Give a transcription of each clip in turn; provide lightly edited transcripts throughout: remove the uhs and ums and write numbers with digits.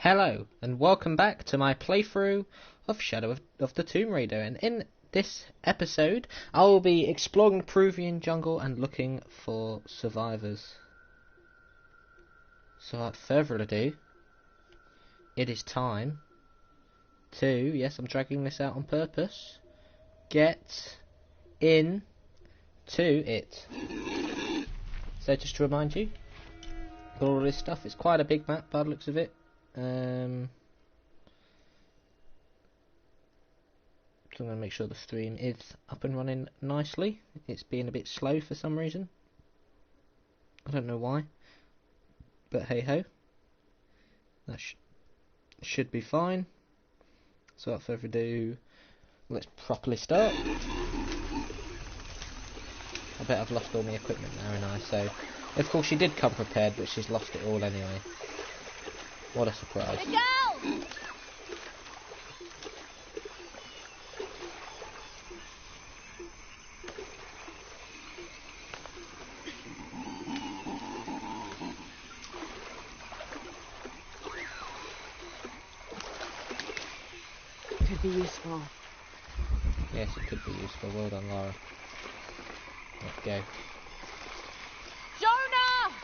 Hello, and welcome back to my playthrough of Shadow of the Tomb Raider, and in this episode I will be exploring the Peruvian jungle and looking for survivors. So without further ado, it is time to, yes, I'm dragging this out on purpose, get in to it. So just to remind you, all this stuff, it's quite a big map by the looks of it. So I'm going to make sure the stream is up and running nicely. It's being a bit slow for some reason. I don't know why. But hey ho. That should be fine. So without further ado, let's properly start. I bet I've lost all my equipment now, and so of course she did come prepared, but she's lost it all anyway. What a surprise. Miguel! Could be useful. Yes, it could be useful. Well done, Laura. Let's go. Jonah!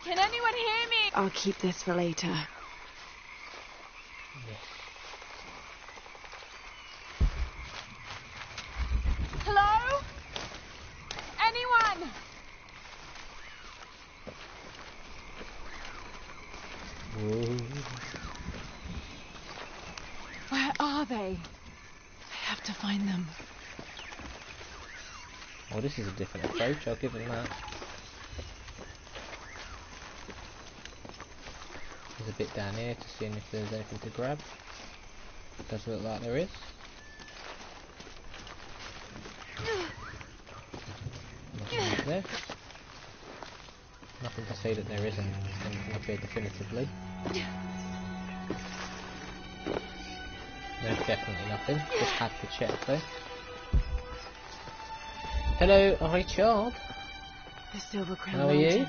Can anyone hear me? I'll keep this for later. Yes. Hello? Anyone? Whoa. Where are they? I have to find them. Well, this is a different approach, I'll give them that. There's a bit down here to see if there's anything to grab. It does look like there is. Nothing up there. Nothing to say that there isn't anything up here definitively. There's definitely nothing. Just had to check though. Hello, Richard. The Silver Crown How are you? Mountain.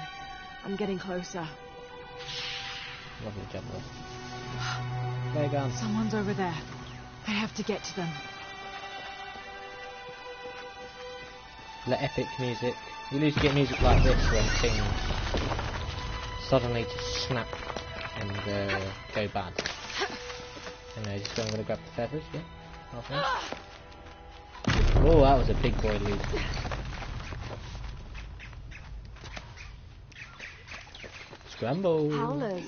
I'm getting closer. Lovely job, love. There you go. Someone's over there. I have to get to them. The epic music. You usually get music like this when things suddenly just snap and go bad. Anyway, just I'm going to grab the feathers, yeah? Oh, that was a big boy loot. Scramble! Howlers.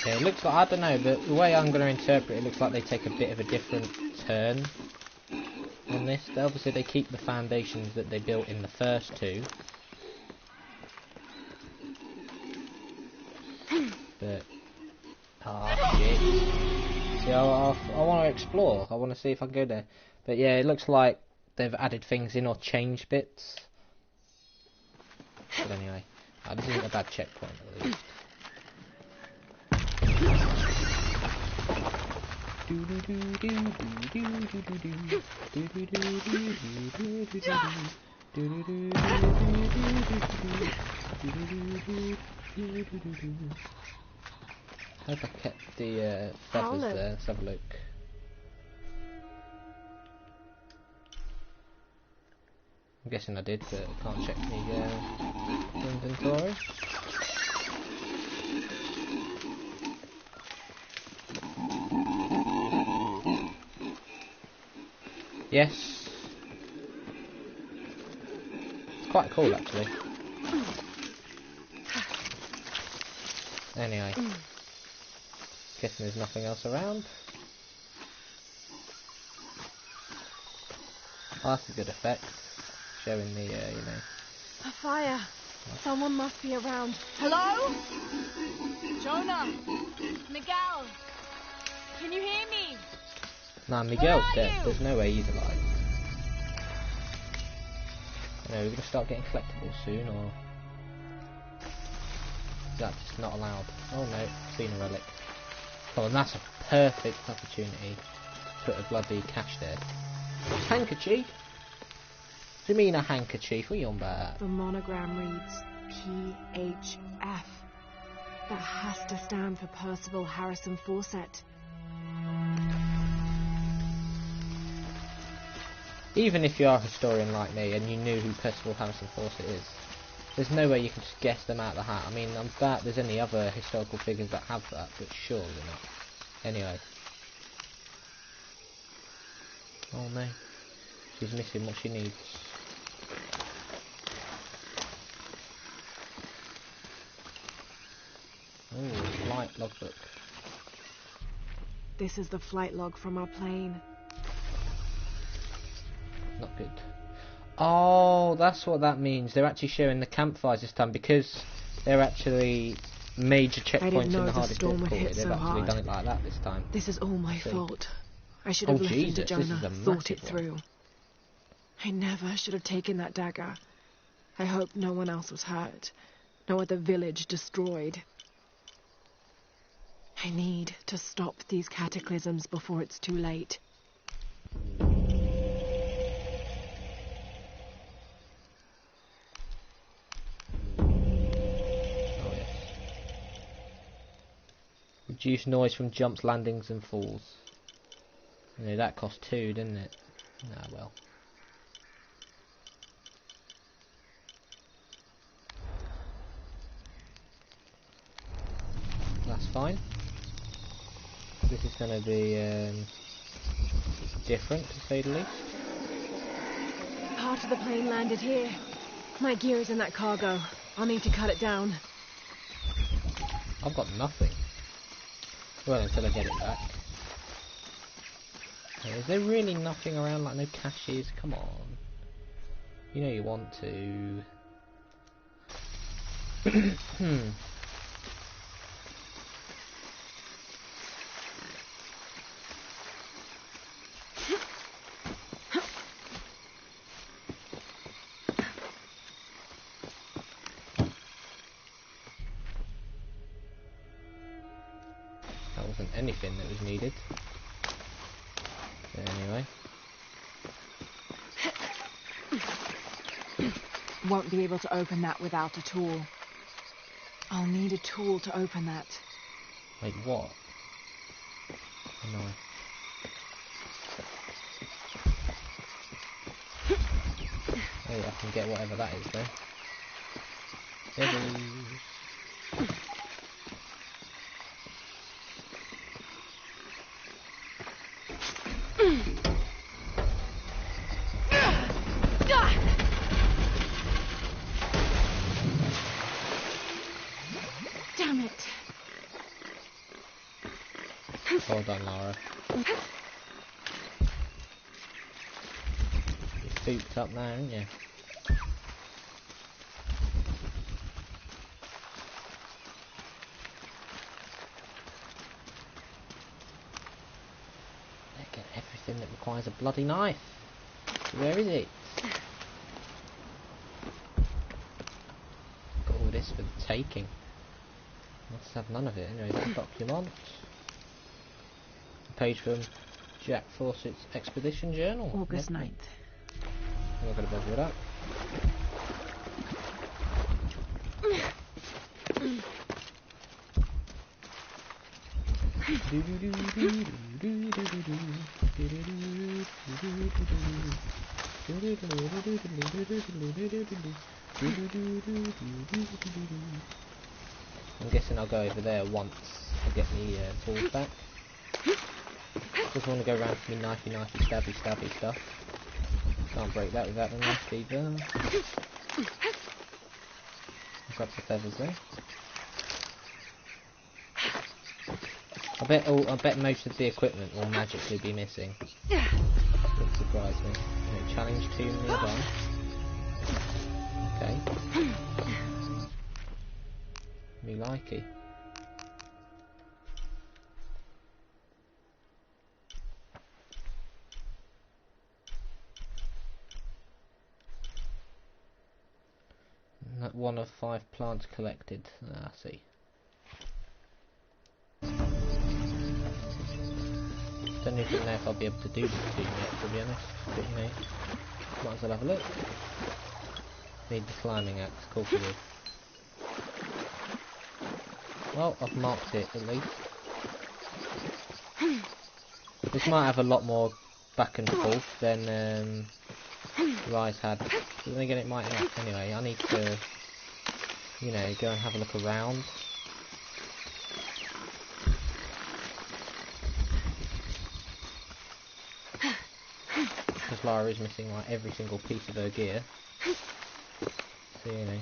Okay, it looks like, I don't know, but the way I'm going to interpret it looks like they take a bit of a different turn on this. Obviously they keep the foundations that they built in the first two. But, shit. See, I want to explore. I want to see if I can go there. But yeah, it looks like they've added things in or changed bits. But anyway, this isn't a bad checkpoint at least. I hope I kept the feathers there. Let's have a look. I'm guessing I did, but I can't check the inventory. Yes. It's quite cool actually. Anyway. Guessing there's nothing else around. Oh, that's a good effect. Showing the, you know. A fire. Someone must be around. Hello? Jonah? Miguel? Can you hear me? Nah, Miguel's dead. There's no way he's alive. You know, we're going to start getting collectibles soon, or... Is that just not allowed? Oh no, seen a relic. Oh, and that's a perfect opportunity to put a bloody cache there. Handkerchief? What do you mean a handkerchief? What are you on about? The monogram reads, PHF. That has to stand for Percival Harrison Fawcett. Even if you are a historian like me and you knew who Percival Harrison Fawcett is, there's no way you can just guess them out of the hat. I mean, I'm glad there's any other historical figures that have that, but surely not. Anyway. Oh no. She's missing what she needs. Oh, flight logbook. This is the flight log from our plane. Not good. Oh, that's what that means. They're actually sharing the campfires this time because they're actually major checkpoints in the hardest difficulty. They've actually done it like that this time. This is all my fault. I should have listened to Jonah, thought it through. I never should have taken that dagger. I hope no one else was hurt. No other village destroyed. I need to stop these cataclysms before it's too late. Oh yes. Reduce noise from jumps, landings and falls. You know, that cost 2, didn't it? Ah well. That's fine. This is going to be different, to say the least. Part of the plane landed here. My gear is in that cargo. I'll need to cut it down. I've got nothing. Well, until I get it back. Okay, is there really nothing around, like no caches? Come on. You know you want to. That wasn't anything that was needed. Anyway. Won't be able to open that without a tool. I'll need a tool to open that. Wait, what? A knife. Oh, I can get whatever that is then. There it is. Damn it. Well done, Lara. You're spooked up now, aren't you? Get everything that requires a bloody knife. Where is it? Got all this for the taking. Must have none of it. Anyway, that document. A page from Jack Fawcett's expedition journal. August Lovely. 9th. I'm not going to bother with that. I'm guessing I'll go over there once I get the tools back. Just want to go around for me knifey stabby stuff. Can't break that without the knife either. Grab the feathers there. I bet most of the equipment will magically be missing. Wouldn't surprise me. Okay, challenge 2 nearby. Okay. Me likey. One of 5 plants collected. Ah, I see. Don't even know if I'll be able to do this thing yet, to be honest. But you know, might as well have a look. Need the climbing axe, cool for you. Well, I've marked it at least. This might have a lot more back and forth than Rise had. But then again, it might not. Anyway, I need to, you know, go and have a look around. Because Lara is missing like every single piece of her gear. So, you know.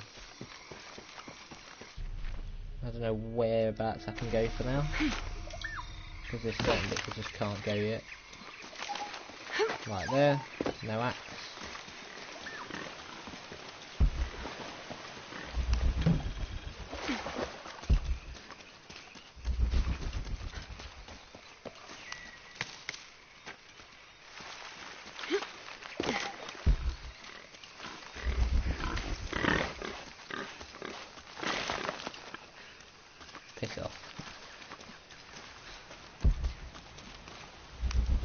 I don't know whereabouts I can go for now. Because there's certain bits I just can't go yet. Right there, no axe. Piss off.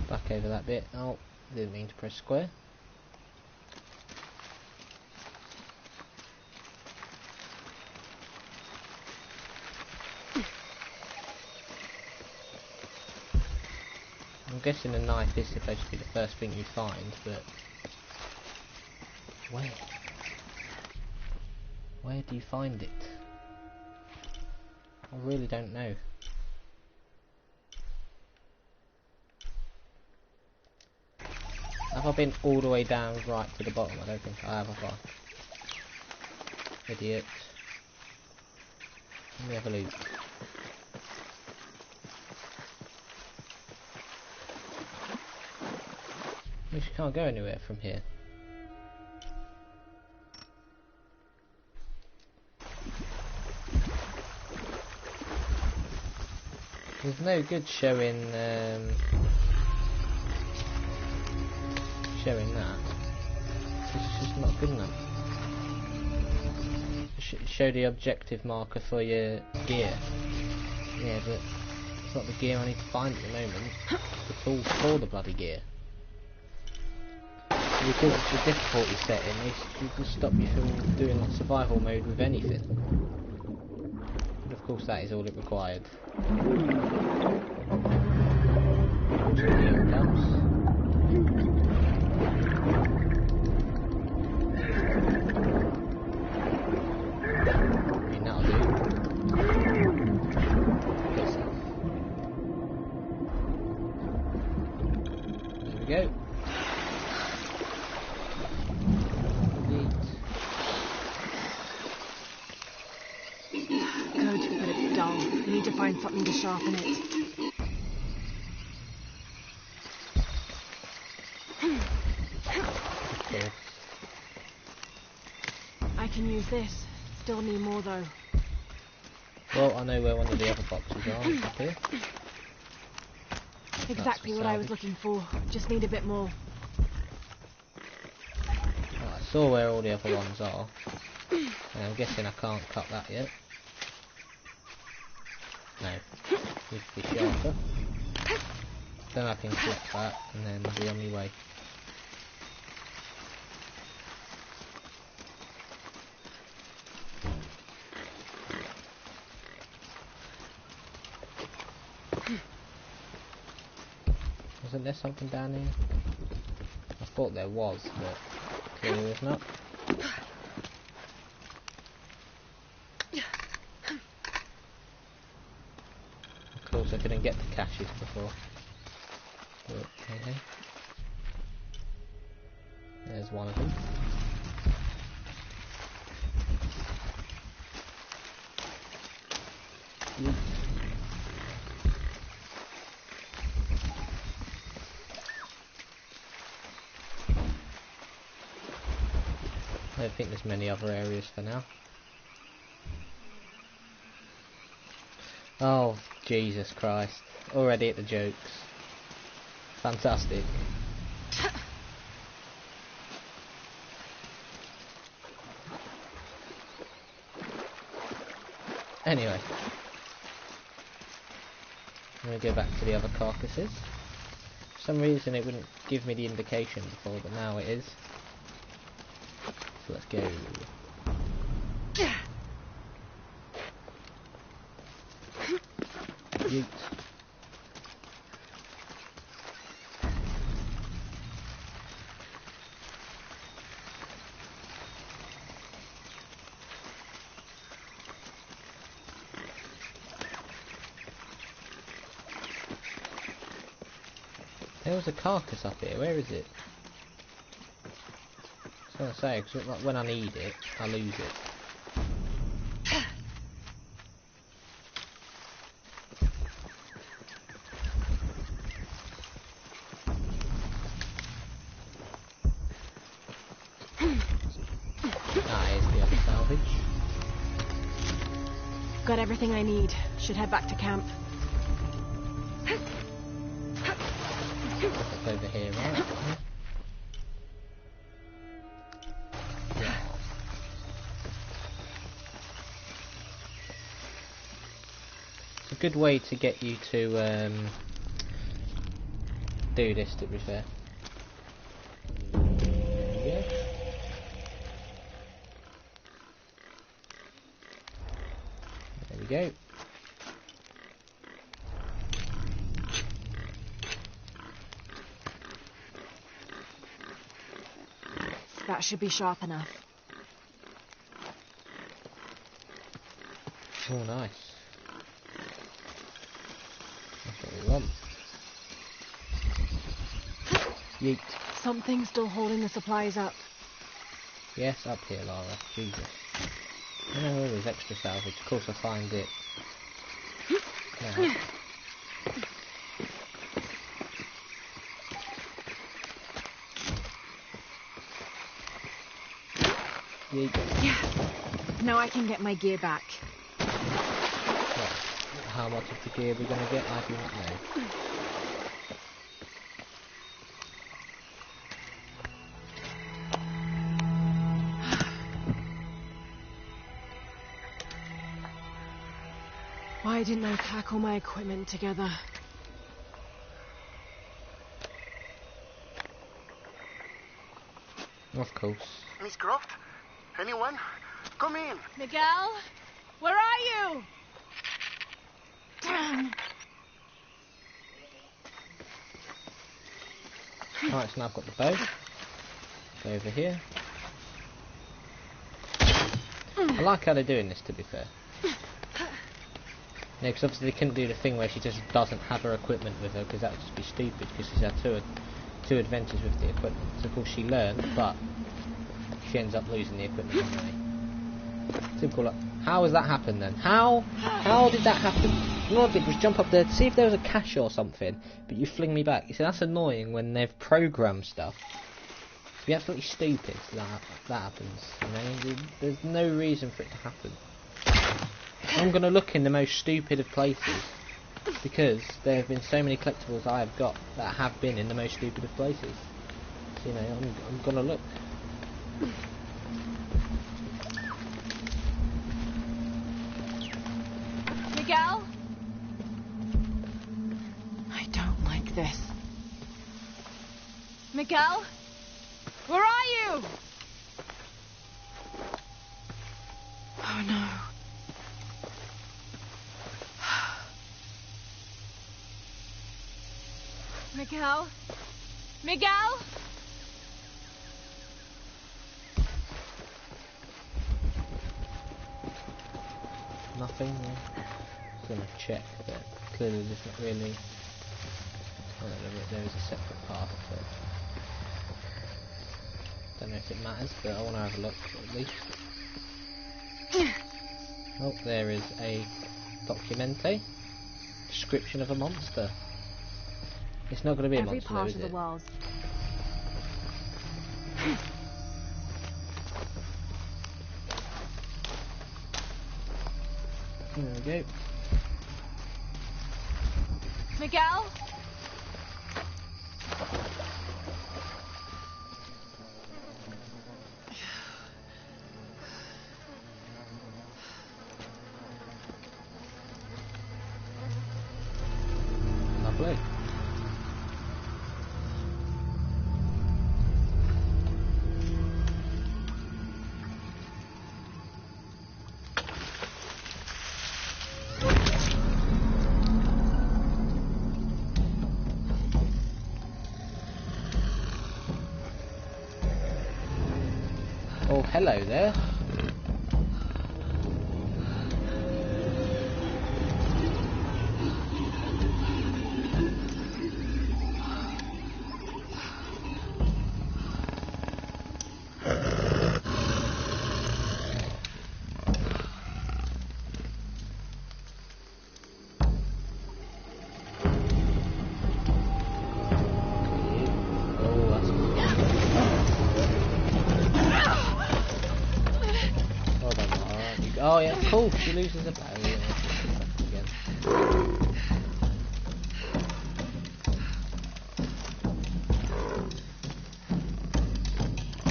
Back over that bit. Oh, didn't mean to press square. I'm guessing a knife is supposed to be the first thing you find, but where? Where do you find it? I really don't know. Have I been all the way down right to the bottom? I don't think I have, have I? Idiot. Let me have a look. You can't go anywhere from here. There's no good showing that. It's just not good enough. Show the objective marker for your gear. Yeah, but it's not the gear I need to find at the moment. The tools for the bloody gear. Because it's a difficulty setting, it just stop you from doing like survival mode with anything. But of course that is all it required. Here it comes. I mean, that'll do. Piss off. There we go. Good, but it's dull. You need to find something to sharpen it. I can use this. Still need more though. Well, I know where one of the other boxes are. It's up here. Exactly what I was looking for. Just need a bit more. Well, I saw where all the other ones are. And I'm guessing I can't cut that yet. No. Needs to be sharper. Then I can click that and then be on my way. Wasn't there something down here? I thought there was, but clearly there's not. Of course I couldn't get the caches before. But hey hey. There's one of them. Oops. I don't think there's many other areas for now. Oh, Jesus Christ. Already at the jokes. Fantastic. Anyway. I'm going to go back to the other carcasses. For some reason it wouldn't give me the indication before, but now it is. So let's go. Yeet. There was a carcass up here. Where is it? I was going to say, because like, when I need it, I lose it. Here's the other salvage. Got everything I need. Should head back to camp. Up over here, right? Yeah. It's a good way to get you to do this, to be fair. There we go. That should be sharp enough. Oh, nice. That's what we want. Yeet. Something's still holding the supplies up. Yes, up here, Lara. Jesus. Oh, there's extra salvage. Of course I find it. Now. Yeah. Now I can get my gear back. What? How much of the gear we're gonna get, I do not know. Why didn't I pack all my equipment together? Of course. Miss Croft? Anyone? Come in. Miguel? Where are you? Damn. Right, so now I've got the bow. Go over here. I like how they're doing this, to be fair. Yeah, because obviously they couldn't do the thing where she just doesn't have her equipment with her, because that would just be stupid, because she's had two adventures with the equipment. So of course she learned, but she ends up losing the equipment anyway. Typical. How has that happened then? How did that happen? All I did was jump up there to see if there was a cache or something, but you fling me back. You see, that's annoying when they've programmed stuff. It'd be absolutely stupid that happens. You know, there's no reason for it to happen. I'm gonna look in the most stupid of places, because there have been so many collectibles I have got that have been in the most stupid of places. So, you know, I'm gonna look. Miguel? I don't like this. Miguel? Where are you? Oh no. Miguel? Miguel? Nothing. Just gonna check, but clearly there's not really. Oh, there is a separate path, but don't know if it matters. But I want to have a look at least. Oh, there is a documente. Description of a monster. It's not going to be a Every monster, part though, is of the it? world. There we go. Miguel? Lovely. Oh, hello there. Oh yeah, cool, she loses a battery and then she comes back again.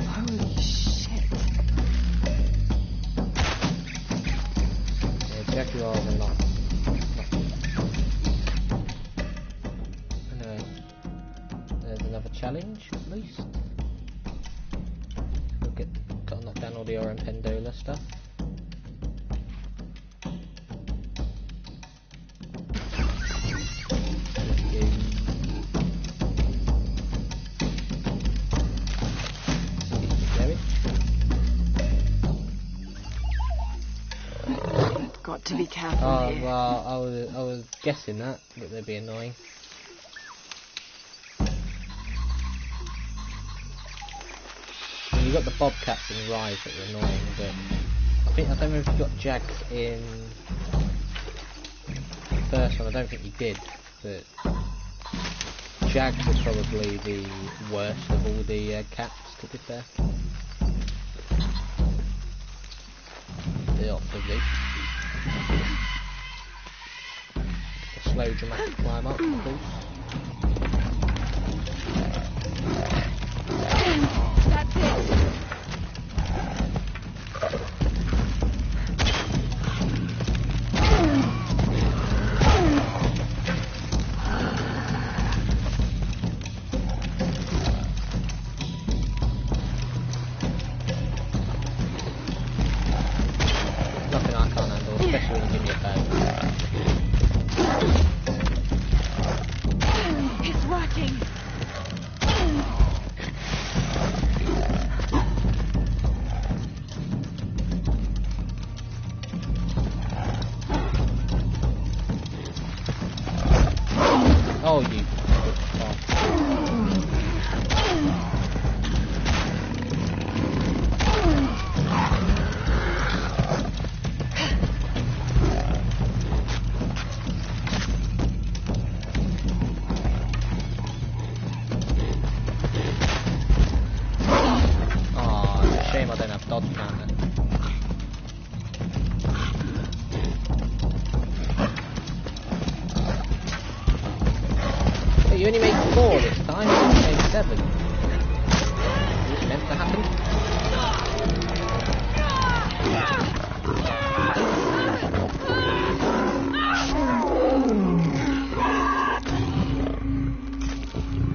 Holy shit. Yeah, jaguars are not anyway, there's another challenge at least. We'll gotta knock down all the Pendola stuff. Got to be careful here. Well, I was guessing that they'd be annoying. You got the bobcats and rise that were annoying, but I don't know if you got jags in the first one. I don't think you did, but jags were probably the worst of all the cats, to be fair. Obviously. A slow dramatic climb up, of course. That's it. Nothing I can't handle, especially when you give me a bag. It's working. Oh, you. Shame I don't have dodge pattern. Hey, you only made 4 this time, you only made 7. Is this meant to happen?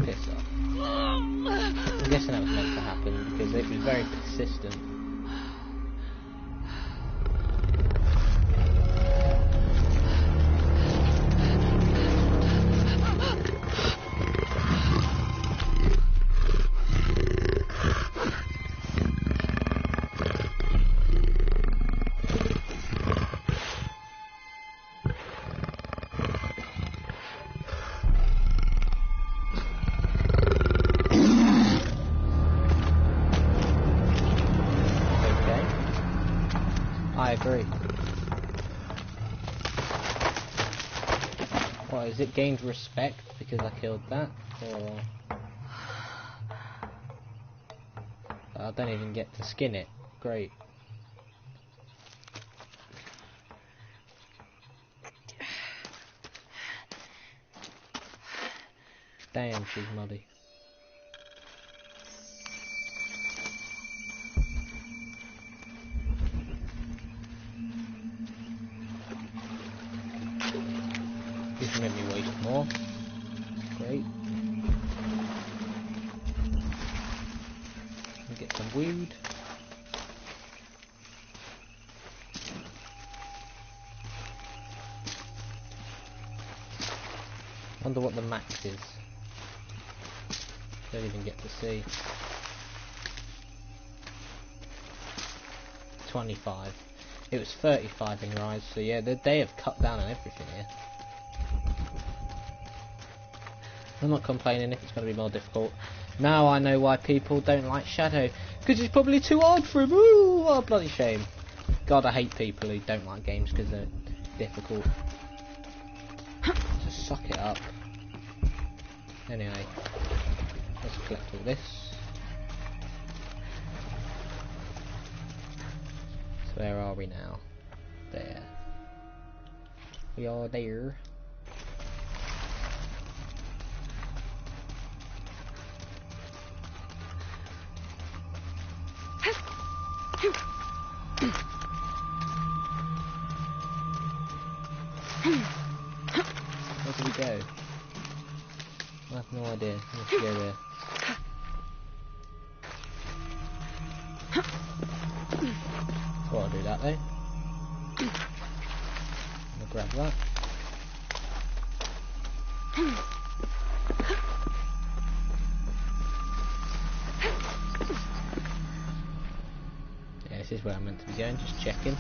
Piss off. I'm guessing that was meant to happen because it was very persistent. I agree. What, is it gained respect because I killed that? Or I don't even get to skin it. Great. Damn, she's muddy. This will make me waste more. Great. Get some wood. Wonder what the max is. Don't even get to see. 25. It was 35 in Rise, so yeah, they have cut down on everything here. I'm not complaining if it's going to be more difficult. Now I know why people don't like Shadow, because it's probably too hard for him. Ooh, what a bloody shame. God, I hate people who don't like games because they're difficult. Just suck it up. Anyway, let's collect all this. So where are we now? There. We are there. Where do we go? I have no idea. Let's go there. Thought I'd do that though. I'm gonna grab that. Yeah, this is where I'm meant to be going, just checking.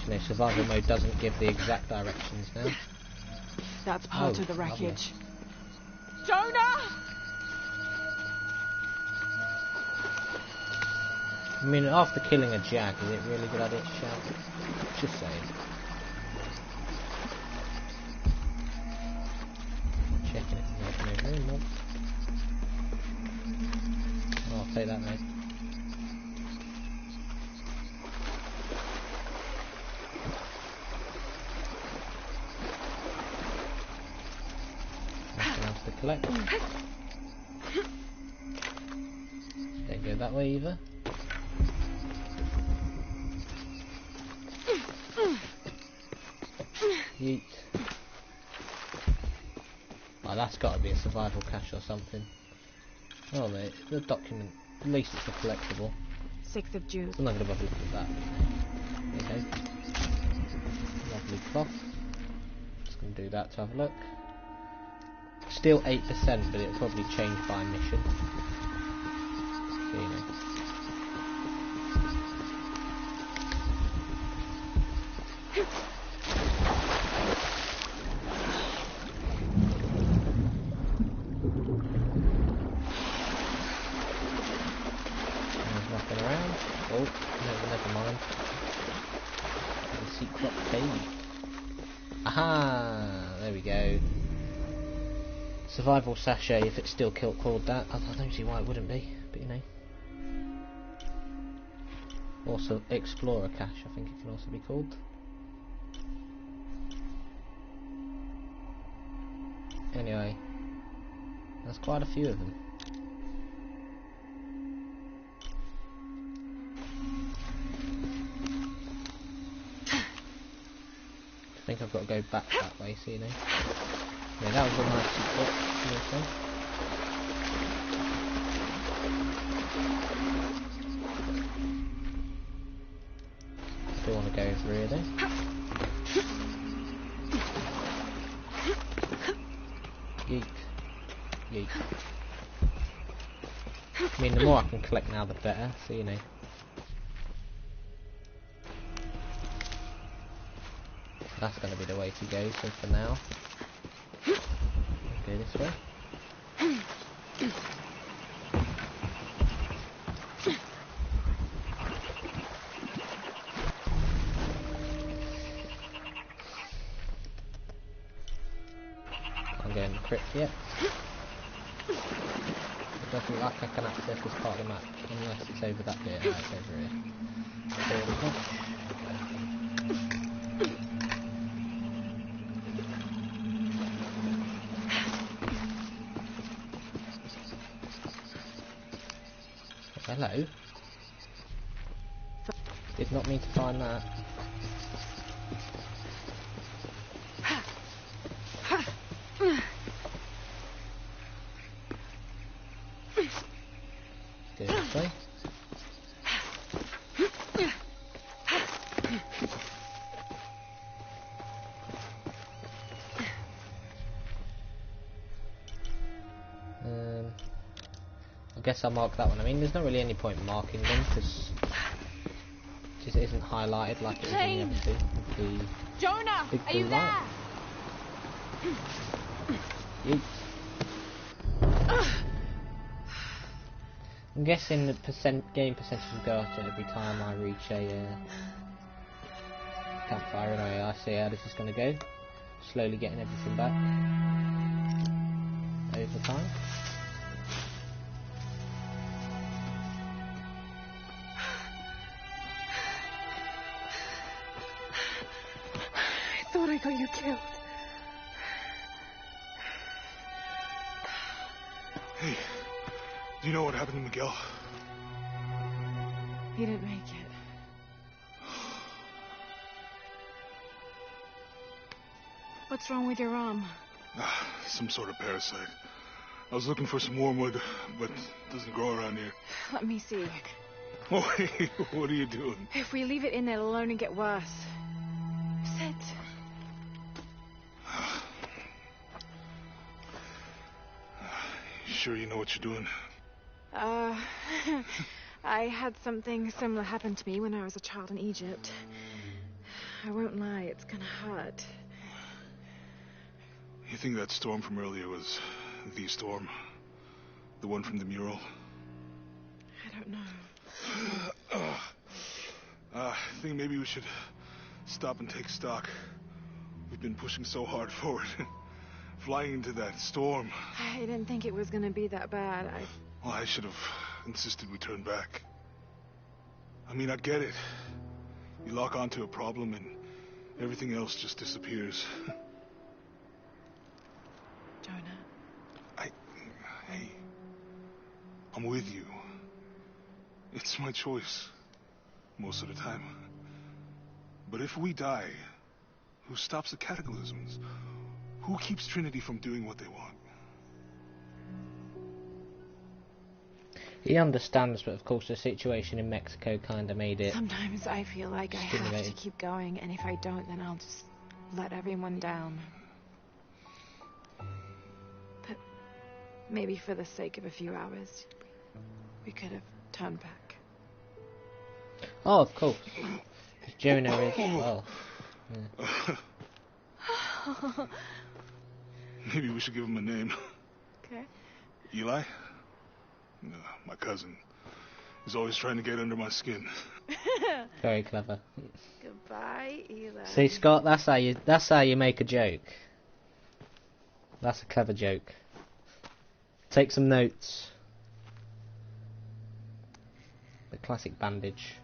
You know, survival mode doesn't give the exact directions now. That's part of the wreckage. Lovely. Jonah! I mean, after killing a jag, is it really a good idea to shout? Just saying. Checking it from over here. Oh, I'll take that, mate. Nothing else to collect. Don't go that way either. Yeet. Oh, that's got to be a survival cache or something. Oh, mate, the document. At least it's a collectible. 6th of June. I'm not going to bother looking at that. Okay. Lovely cloth. Just going to do that to have a look. Still 8%, but it'll probably change by mission. So, you know. Never mind. The secret cave. Aha! There we go. Survival sachet, if it's still called that. I don't see why it wouldn't be, but you know. Also, Explorer cache, I think it can also be called. Anyway, there's quite a few of them. I think I've got to go back that way, so you know. Yeah, that was a nice secret. Still want to go over here though. Yeet. Yeet. I mean, the more I can collect now, the better, so you know. That's going to be the way to go, so for now, go this way. I'm going to crypt yet. It doesn't look like I can access this part of the map, unless it's over that bit. No, it's over here. Hello. Did not mean to find that. Go this way. I guess I'll mark that one. I mean, there's not really any point marking them, because just isn't highlighted like it is in the other two. The Jonah, big are you blue there? light. Yeet. I'm guessing the game percentage will go up every time I reach a campfire. Anyway, I see how this is going to go. Slowly getting everything back over time. I thought I got you killed. Hey, do you know what happened to Miguel? He didn't make it. What's wrong with your arm? Some sort of parasite. I was looking for some wormwood, but it doesn't grow around here. Let me see. Oh, hey, what are you doing? If we leave it in there, it'll only get worse. Sit. You sure you know what you're doing? I had something similar happen to me when I was a child in Egypt. I won't lie, it's gonna hurt. You think that storm from earlier was the storm? The one from the mural? I don't know. I think maybe we should stop and take stock. We've been pushing so hard forward. Flying into that storm. I didn't think it was gonna be that bad. Well, I should have insisted we turn back. I mean, I get it. You lock onto a problem and everything else just disappears. Jonah. Hey, I'm with you. It's my choice, most of the time. But if we die, who stops the cataclysms? Who keeps Trinity from doing what they want? He understands, but of course the situation in Mexico kind of made it. Sometimes I feel like I have to keep going, and if I don't, then I'll just let everyone down. But maybe for the sake of a few hours, we could have turned back. Oh, of course. Because Jonah is, well... Yeah. Maybe we should give him a name. Okay. Eli? No, my cousin. He's always trying to get under my skin. Very clever. Goodbye, Eli. See, Scott, that's how you make a joke. That's a clever joke. Take some notes. The classic bandage.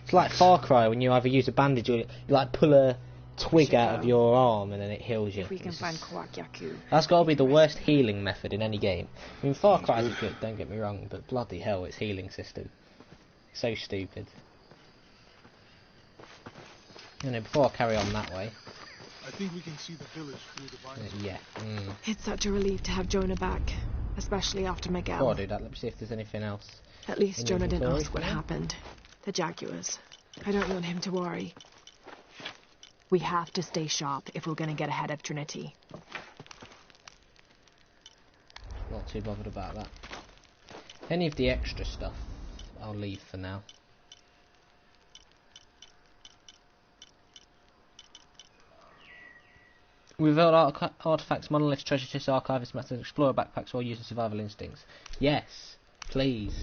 It's like Far Cry when you either use a bandage or you like pull a twig out of your arm and then it heals you. If we can find Kwakyaku. That's got to be the worst healing method in any game. I mean, Far Cry is good, don't get me wrong, but bloody hell, its healing system. So stupid. You know, before I carry on that way... I think we can see the village through the vines. Yeah. It's such a relief to have Jonah back, especially after Miguel. Before I do that, let me see if there's anything else. At least Jonah didn't ask what happened. The jaguars. I don't want him to worry. We have to stay sharp if we're going to get ahead of Trinity. Not too bothered about that. Any of the extra stuff, I'll leave for now. Revealed artifacts, monoliths, treasure chests, archivists, methods, explorer backpacks, or using survival instincts. Yes, please.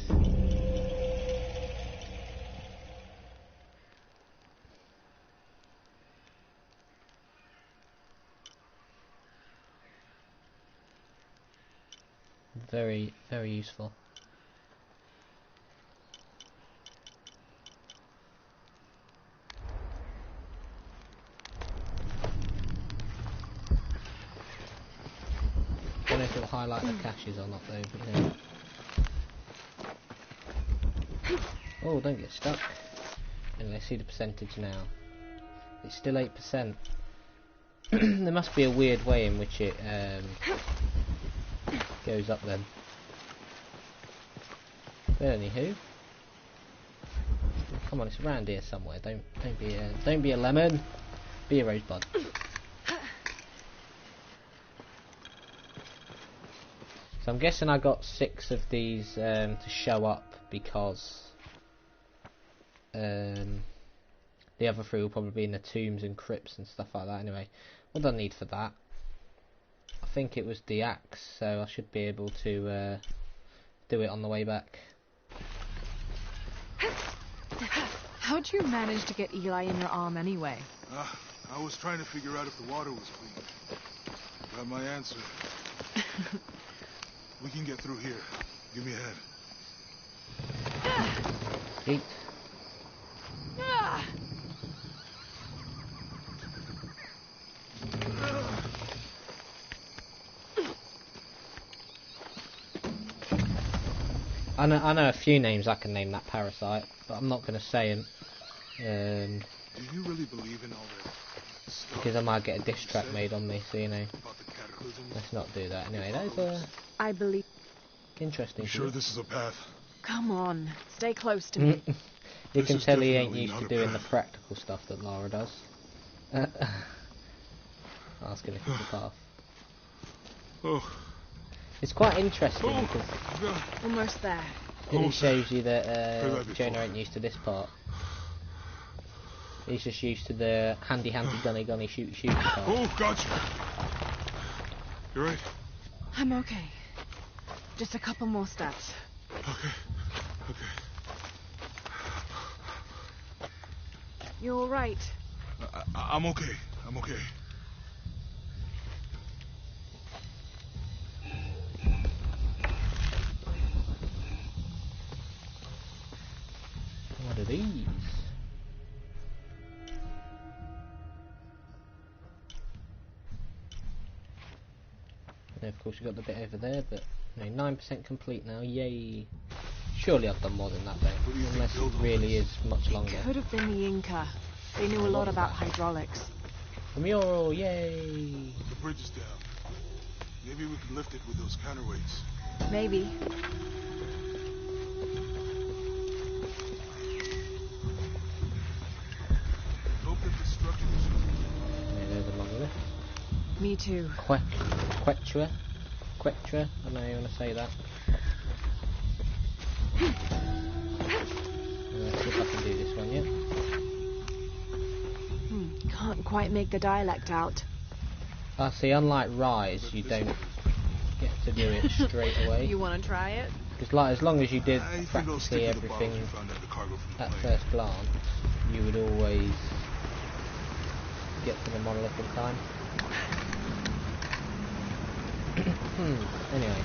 Very, very useful. Don't know if it'll highlight the caches or not though, but yeah. Oh, don't get stuck. And I see the percentage now. It's still 8%. There must be a weird way in which it goes up then. But anywho, come on, it's around here somewhere. Don't be a lemon. Be a rosebud. So I'm guessing I got 6 of these to show up because The other three will probably be in the tombs and crypts and stuff like that. Anyway, what do I need for that? I think it was the axe, so I should be able to do it on the way back. How'd you manage to get Eli in your arm anyway? I was trying to figure out if the water was clean. Got my answer. We can get through here. Give me a hand. Eat. I know a few names I can name that parasite, but I'm not going to say them. Do you really believe in all that stuff? Because I might get a diss track made on me, so you know. Let's not do that. Anyway, those are I believe. interesting. You sure this is a path? Come on, stay close to me. You can tell he ain't used to doing the practical stuff that Lara does. Asking if it's a path. Oh. It's quite interesting because Almost there. it shows you that Jonah ain't used to this part. He's just used to the handy gunny shoot part. Oh, gotcha. You're right. I'm okay. Just a couple more steps. Okay. You're all right. I'm okay. What are these? And of course, you got the bit over there, but no, 9% complete now. Yay! Surely I've done more than that though, unless it really is much longer. Could have been the Inca. They knew a lot about hydraulics. A mural! Yay! The bridge is down. Maybe we can lift it with those counterweights. Maybe. Hope that the structure is. Yeah, there's a monolith. Me too. Quechua? I don't know how you want to say that. Let's see if I can do this one, yeah? Can't quite make the dialect out. See, unlike Rise, you don't get to do it straight away. You want to try it? Because like, as long as you did practically everything at first glance, you would always get to the monolith in time. Anyway.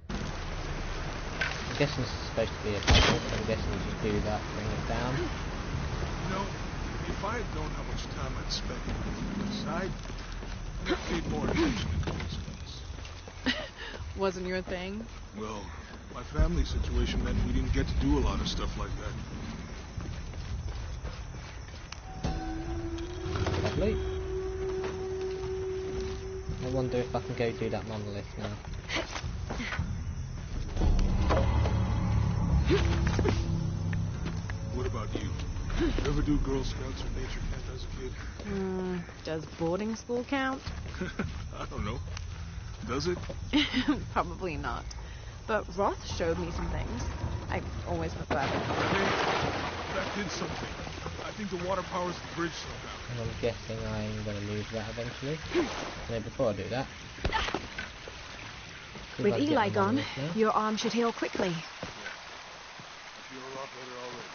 I'm guessing this is supposed to be a puzzle, but I'm guessing you just do that, bring it down. You know, if I had known how much time I'd spent on the side, I'd have paid more attention to these things. Wasn't your thing? Well, my family situation meant we didn't get to do a lot of stuff like that. Lovely. I wonder if I can go do that monolith now. What about you? Ever do Girl Scouts or nature camp as a kid? Does boarding school count? I don't know. Does it? Probably not. But Roth showed me some things. I always prefer the color. That did something. I think the water powers the bridge somehow. And I'm guessing I'm going to lose that eventually. No, before I do that. With Eli gone, your arm should heal quickly. Yeah. I feel a lot better already.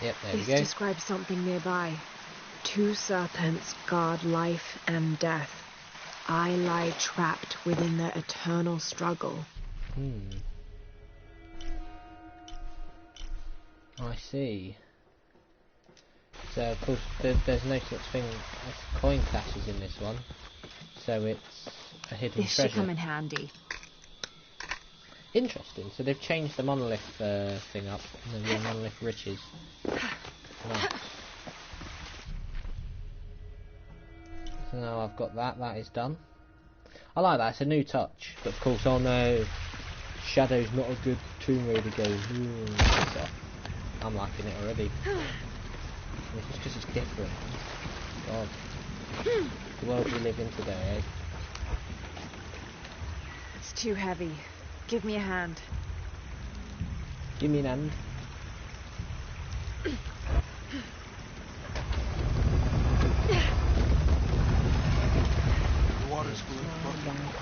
Yep, there This we go. describes something nearby. 2 serpents guard life and death. I lie trapped within their eternal struggle. I see. So, of course, there's no such thing as coin caches in this one. So it's a hidden This treasure. should come in handy. Interesting. So they've changed the monolith thing up. The monolith riches. Nice. So now I've got that. That is done. I like that. It's a new touch. But of course, oh no, Shadow's not a good Tomb Raider game. So I'm liking it already. It's just because it's different. God. The world we live in today, eh? too heavy. Give me a hand. Give me an hand. The water's full.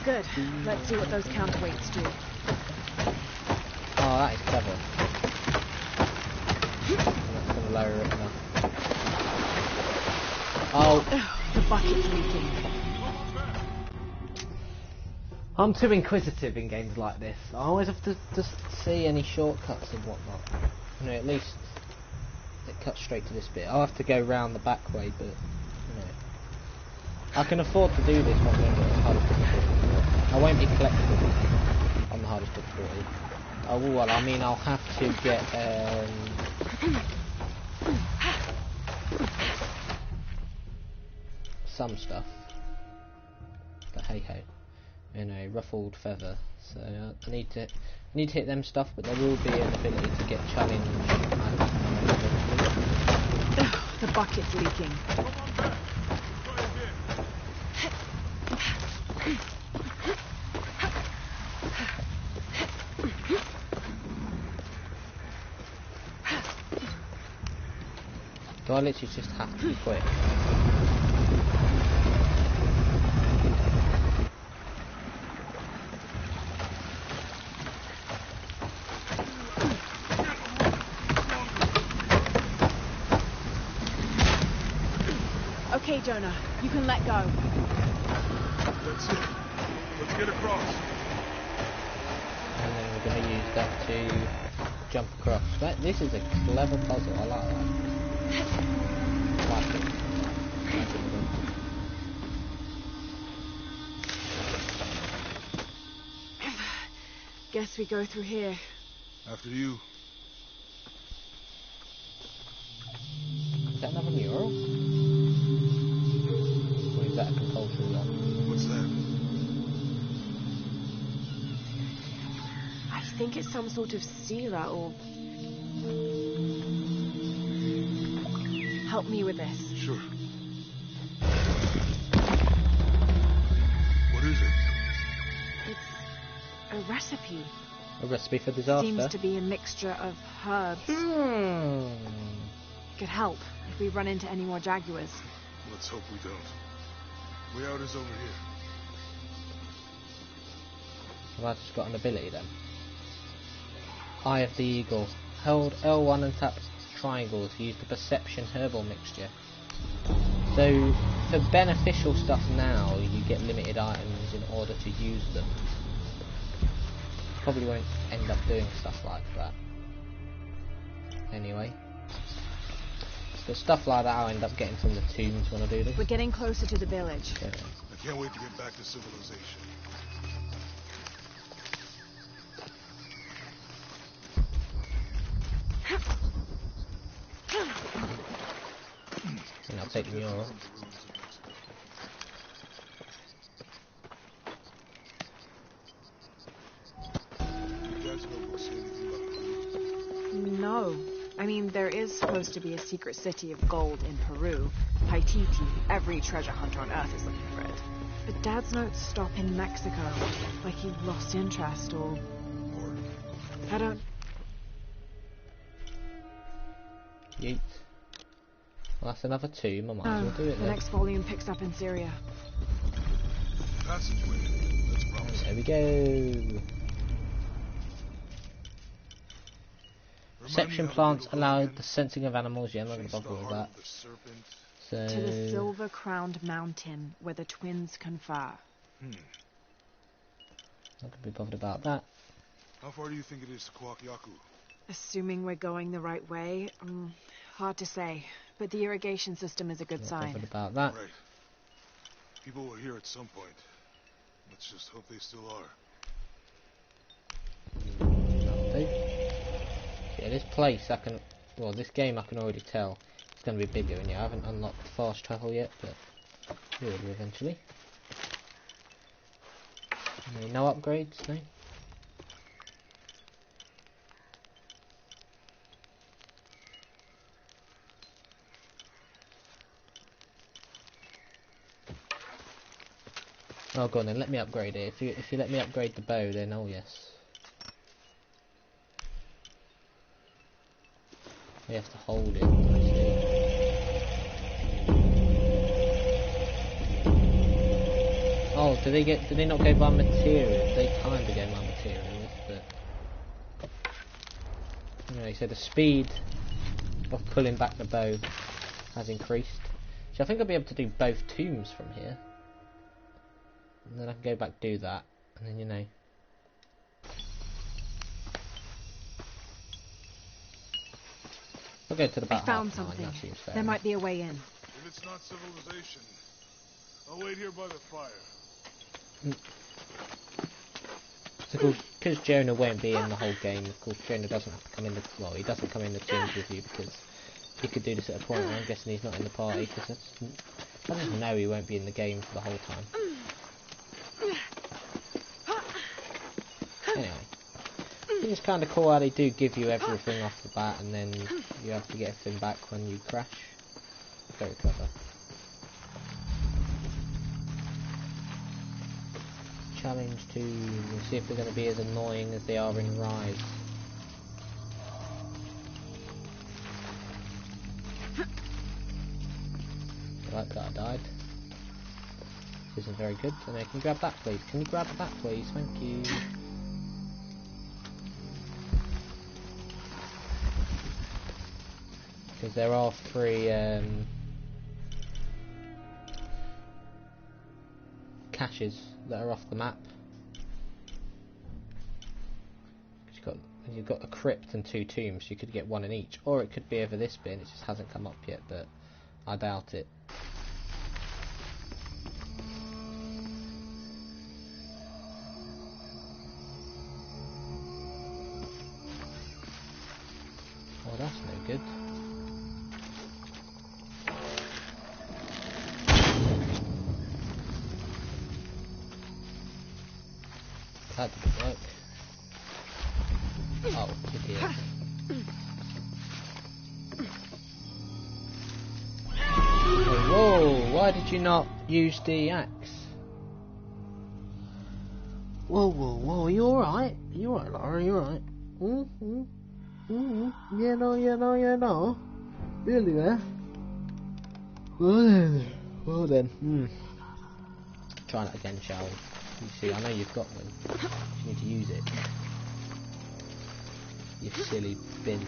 Good. Let's see what those counterweights do. Oh, that is clever. I'm not going to lower it enough. Oh. The bucket's leaking. I'm too inquisitive in games like this. I always have to just see any shortcuts and whatnot. You know, at least it cuts straight to this bit. I'll have to go round the back way, but you know, I can afford to do this one on the hardest difficulty. I won't be collectible on the hardest difficulty. Oh well, I mean, I'll have to get some stuff, but hey ho. You know, ruffled feather. So I need to hit them stuff, but there will be an ability to get challenged. The bucket's leaking. Do I literally just have to be quick? Okay, Jonah, you can let go. That's it. Let's get across. And then we're going to use that to jump across. This is a clever puzzle, I like that. I like it. Guess we go through here. After you. Is that another mural? Or is that a compulsory lock? What's that? I think it's some sort of sealer or... Help me with this. Sure. What is it? It's a recipe. A recipe for disaster? Seems to be a mixture of herbs. Could help if we run into any more jaguars. Let's hope we don't. Way out is over here. Have I just got an ability then? Eye of the Eagle. Hold L1 and tap triangle to use the perception herbal mixture. So, for beneficial stuff now, you get limited items in order to use them. Probably won't end up doing stuff like that. Anyway. But stuff like that I'll end up getting from the tombs when I do this. We're getting closer to the village. Okay. I can't wait to get back to civilization. And I'll take the mural. No. I mean, there is supposed to be a secret city of gold in Peru. Paititi. Every treasure hunter on Earth is looking for it. But Dad's notes stop in Mexico. Like he lost interest or... I don't... Yeet. Well, that's another tomb. I might as well do it the then. next volume picks up in Syria. Passageway. That's promising. There we go. Perception plants allow the sensing of animals. Yeah, I'm not going to bother with that. So... To the silver-crowned mountain where the twins confer. Not going to be bothered about that. How far do you think it is to Kwakyaku? Assuming we're going the right way, hard to say. But the irrigation system is a good Not sign. bothered about that. Right. People were here at some point. Let's just hope they still are. That'll do. Yeah, this place this game I can already tell it's going to be bigger, and yeah, I haven't unlocked fast travel yet, but we will do eventually. No upgrades, no? Oh, go on then. Let me upgrade it. If you let me upgrade the bow, then oh yes. We have to hold it. Oh, do they not go by materials? They kind of go by materials, but anyway, so the speed of pulling back the bow has increased. So I think I'll be able to do both tombs from here. And then I can go back do that, and then, you know. I'll go to the back. I found something. There might be a way in. If it's not civilization, I'll wait here by the fire. So because Jonah won't be in the whole game, of course Jonah doesn't have to come in the... Well, he doesn't come in the tombs with you because he could do this at a point where I'm guessing he's not in the party, because I just know he won't be in the game for the whole time. Anyway, it's kind of cool how they do give you everything off the bat and then you have to get everything back when you crash. Very clever. Challenge 2, we'll see if they're going to be as annoying as they are in Rise. I like that I died. This isn't very good. And can you grab that please? Can you grab that please? Thank you. Because there are 3 caches that are off the map. You've got a crypt and 2 tombs, you could get 1 in each. Or it could be over this bit and it just hasn't come up yet, but I doubt it. Oh, that's no good. That didn't work. Oh, idiot. Whoa, why did you not use the axe? Whoa, are you alright? Are you alright, Laura? Are you alright? Yeah, no. Really, there? Well then. Try that again, shall we? You see, I know you've got them. You need to use it. You silly bin.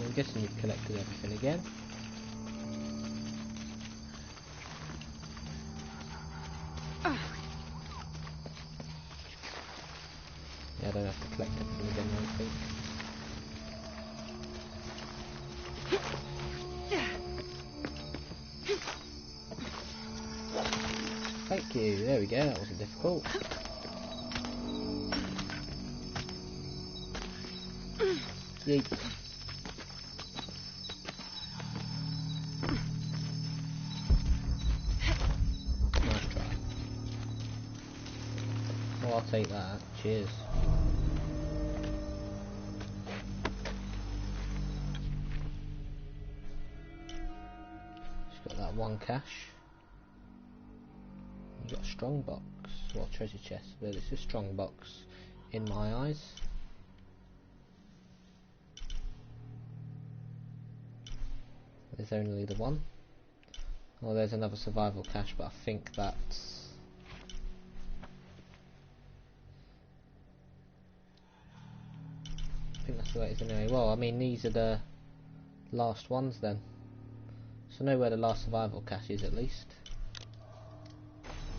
I'm guessing you've collected everything again. Yeah, I don't have to collect everything again, I don't think. Thank you, there we go, that wasn't difficult. Yeet. Nice try. Oh, I'll take that, cheers. Just got that 1 cache. You've got a strong box, or a treasure chest, but it's a strong box in my eyes. There's only the 1. Oh, there's another survival cache, but I think that's... the way it is anyway. Well, I mean, these are the last ones then. So I know where the last survival cache is at least.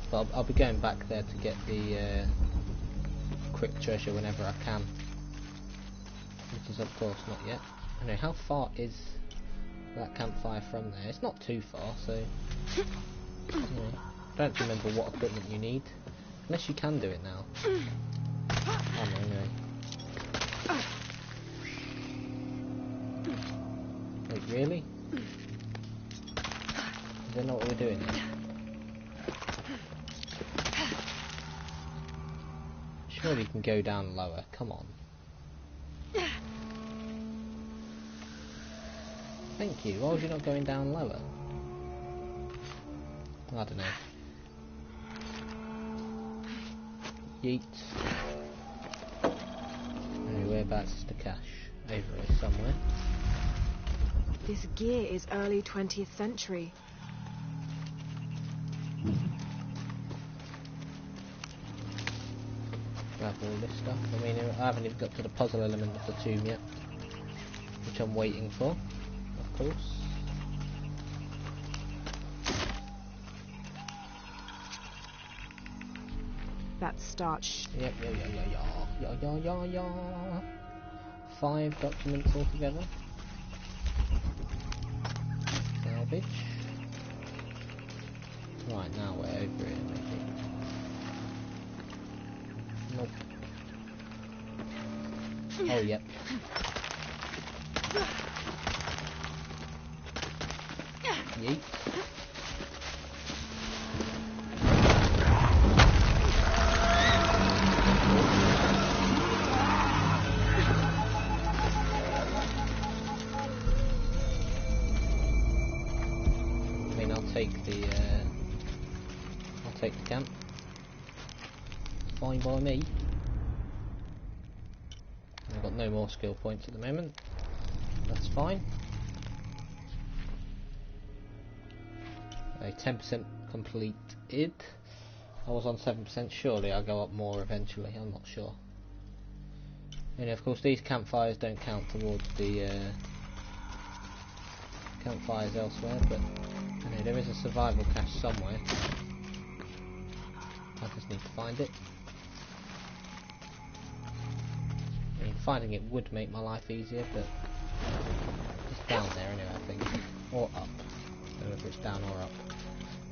But I'll be going back there to get the quick treasure whenever I can. Which is of course not yet. Anyway, how far is that campfire from there? It's not too far, so... Anyway, I don't remember what equipment you need. Unless you can do it now. Oh no, no. Wait, really? Is that not what we're doing now? Surely you can go down lower, come on. Thank you, why was you not going down lower? I don't know. Yeet. Anyway, whereabouts is the cache? Over here somewhere. This gear is early 20th century. Grab all this stuff. I mean, I haven't even got to the puzzle element of the tomb yet, which I'm waiting for, of course. That starch. Yep, yeah. 5 documents altogether. Salvage. Right, now we're over here, maybe. Nope. Oh, yep. Yeet. I'll take the camp. Fine by me. I've got no more skill points at the moment. That's fine. A 10% completed. I was on 7%. Surely I'll go up more eventually. I'm not sure. And of course, these campfires don't count towards the campfires elsewhere, but anyway, there is a survival cache somewhere. I just need to find it. I mean, finding it would make my life easier, but it's down there anyway, I think. Or up. I don't know if it's down or up.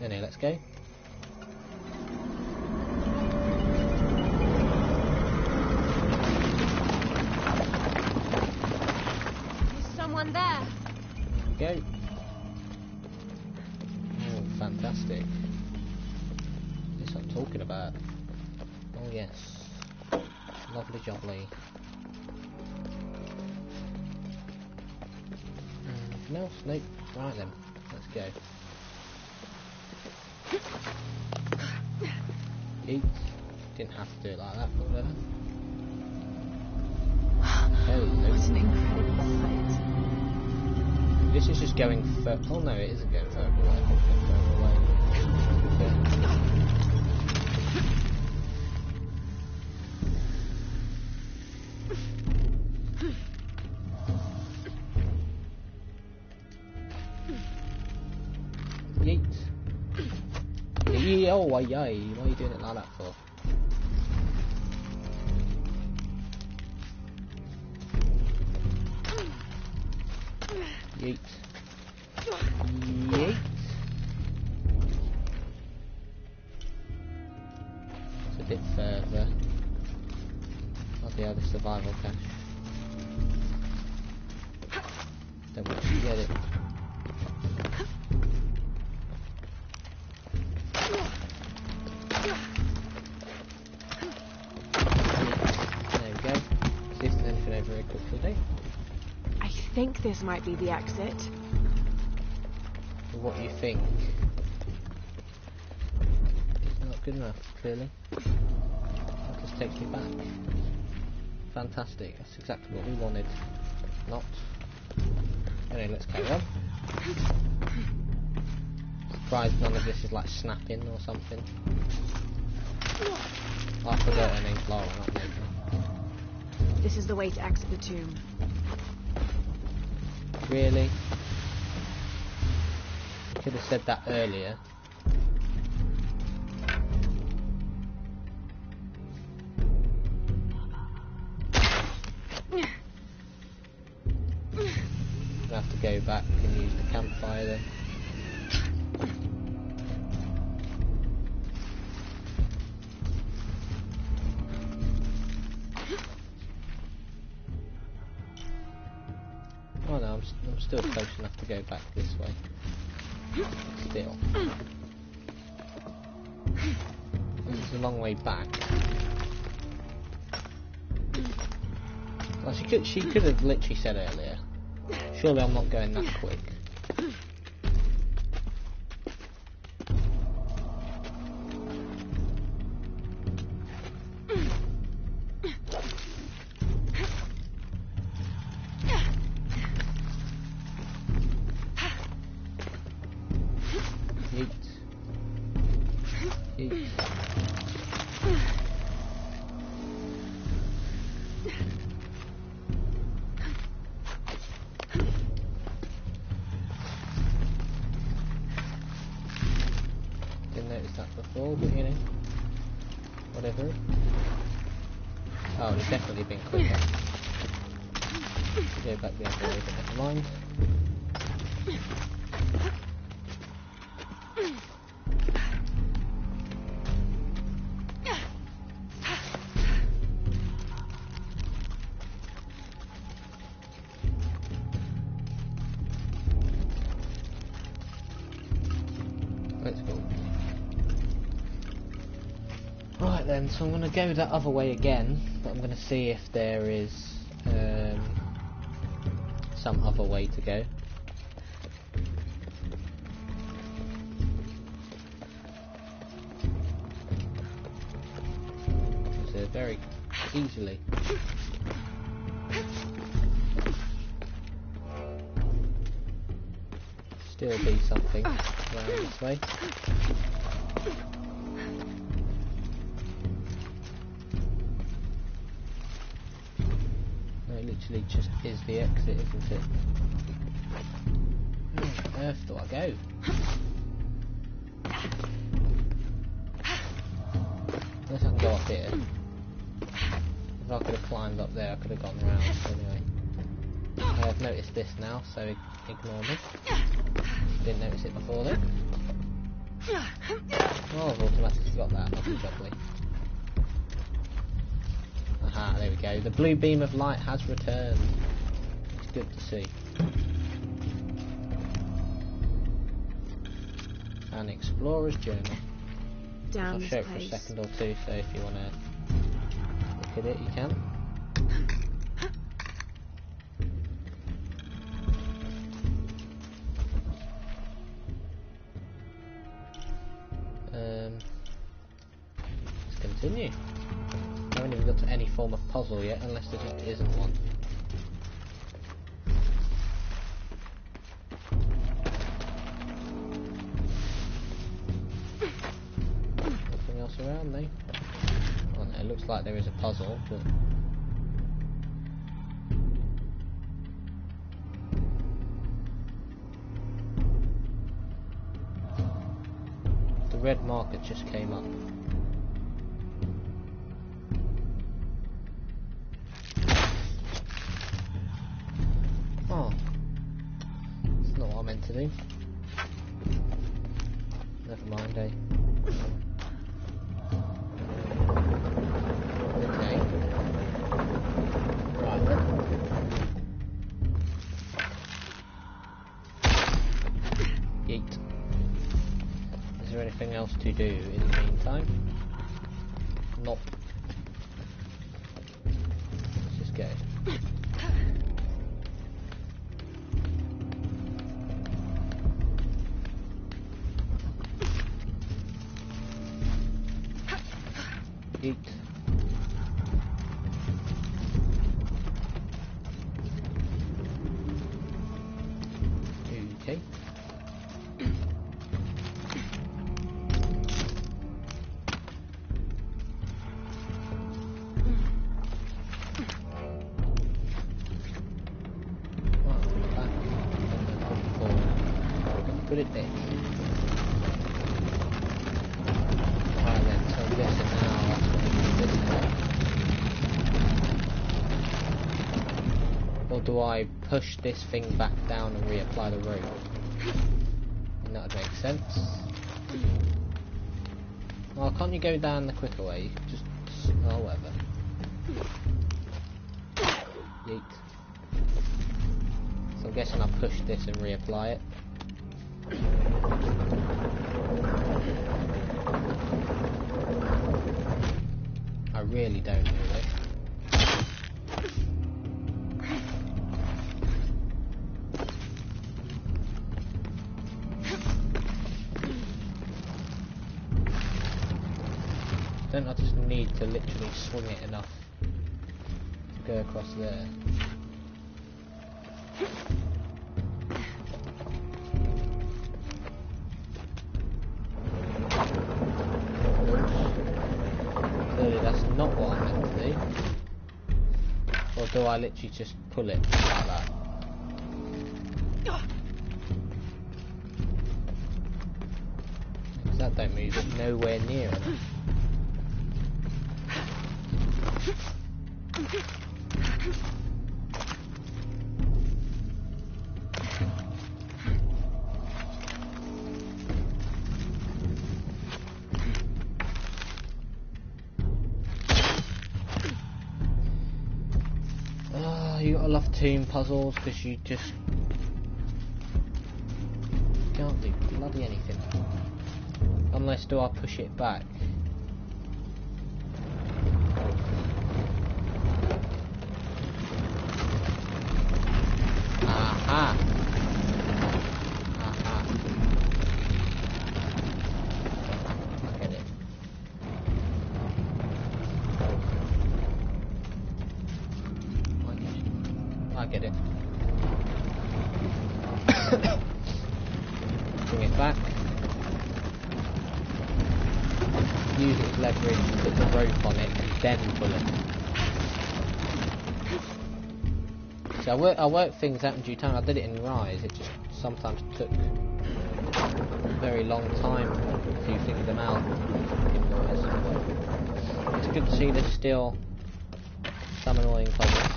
Anyway, let's go. There's someone there. There we go. Oh, fantastic. This I'm talking about. Oh yes. Lovely jubbly. Anything else? Nope. Right then. Let's go. Yeet. Didn't have to do it like that, but whatever. What an incredible sight. This is just going further. Oh no, it isn't going further away. It's going further away. Yeet. Oh, yay. Why are you doing it like that for? Yeet. Yeet. It's a bit further. Oh dear, the survival cache. Don't want to get it. There we go. See if there's anything over here quickly. I think this might be the exit. What do you think? It's not good enough, clearly. That just takes me back. Fantastic, that's exactly what we wanted. Not. Anyway, let's carry on. Surprised none of this is like snapping or something. Oh, I forgot her name's Laura, not Nathan. This is the way to exit the tomb. Really? Could have said that earlier. I'll have to go back and use the campfire then. Oh no, I'm still close enough to go back this way. Still. It's a long way back. Well, she could have literally said earlier. Surely I'm not going that quick. Eat. Didn't notice that before, but you know, whatever. Oh, it's definitely been quicker. Go back the other way, but never mind. Let's go. Right then, so I'm going to go that other way again, but I'm going to see if there is some other way to go. So very easily. Still be something around this way. No, it literally just is the exit, isn't it? Where on earth do I go? Unless I can go up here. If I could have climbed up there, I could have gone round. Anyway, I've noticed this now, so ignore me. Didn't notice it before then. Oh, I've automatically got that. Lovely jubbly. Aha, there we go. The blue beam of light has returned. It's good to see. An explorer's journal. I'll show it for a second or two, so if you want to look at it, you can. Let's continue. I haven't even got to any form of puzzle yet, unless there just isn't one. Nothing else around, though. Oh, no, it looks like there is a puzzle, but... the red marker just came up. Oh, that's not what I meant to do. Never mind, eh? Okay. Right then. Yeet. Is there anything else to do in the meantime? Nope. Let's just go. Eat. Okay. Put it there. Alright then, so I'm guessing now that's what we do this now. Or do I push this thing back down and reapply the rope? And that would make sense. Well, can't you go down the quicker way? You could just... oh, whatever. Yeet. So I'm guessing I'll push this and reapply it. I really don't know though. Don't I just need to literally swing it enough to go across there? not what I'm meant to do? Or do I literally just pull it like that? Because that don't move it nowhere near enough. You gotta love tomb puzzles because you just can't do bloody anything. Unless do I push it back? Aha! Aha! I get it. I get it. Bring it back. Use its leverage, put the rope on it, and then pull it. So I work things out in due time. I did it in Rise. It just sometimes took a very long time to figure them out in Rise. It's good to see there's still some annoying puzzles.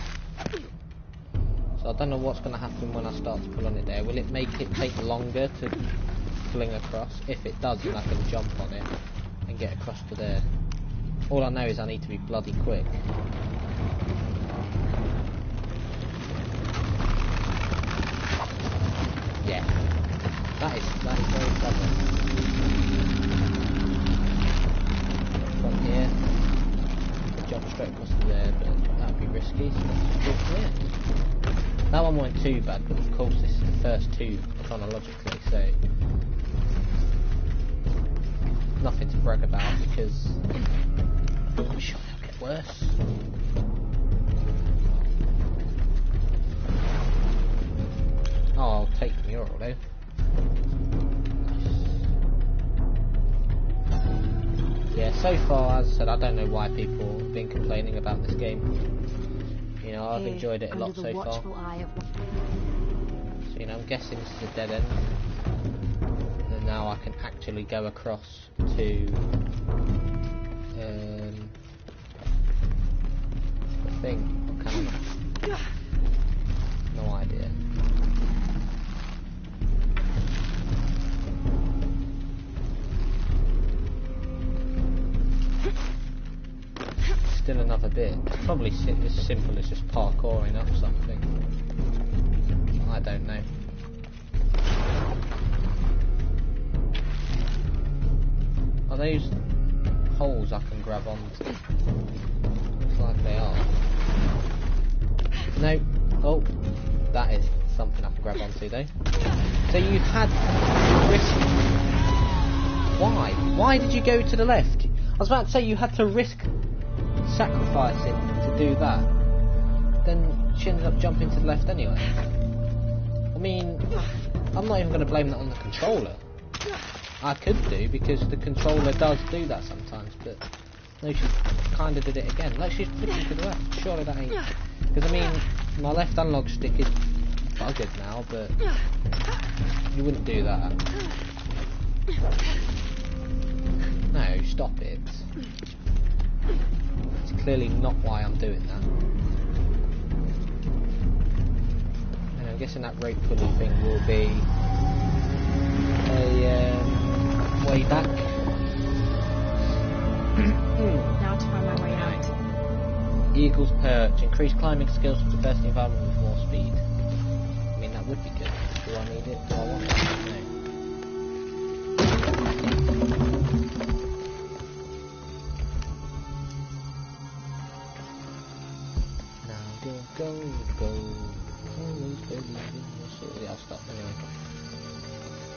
So I don't know what's going to happen when I start to pull on it there. Will it make it take longer to fling across? If it does, then I can jump on it and get across to there. All I know is I need to be bloody quick. Yeah. That is very clever. From here, jump straight across to there, but that would be risky, so let's just do it here. That one wasn't too bad, but of course this is the first two chronologically, so nothing to brag about because I'm sure they'll get worse. Oh, I'll take the mural though. Yeah, so far, as I said, I don't know why people have been complaining about this game. You know, I've enjoyed it a lot so far. So, you know, I'm guessing this is a dead end. And now I can actually go across to the thing. Or can I? No idea. Still another bit. It's probably as simple as just parkouring up something. I don't know. Are those holes I can grab onto? Looks like they are. No. Oh, that is something I can grab onto though. So you had to risk. Why? Why did you go to the left? I was about to say you had to risk sacrificing to do that. Then she ended up jumping to the left anyway. I mean, I'm not even going to blame that on the controller. I could do, because the controller does do that sometimes, but no, she kind of did it again. Like, she's flicking to the left. Surely that ain't... Because, I mean, my left analog stick is buggered now, but you wouldn't do that. No, stop it. It's clearly not why I'm doing that. And I'm guessing that rope pulley thing will be a way back. Now to find my way out. Eagle's perch. Increase climbing skills for the best environment with more speed. I mean, that would be good. Do I need it? Do I want it? No. Go, always believe in your soul. Yeah, I'll stop anyway.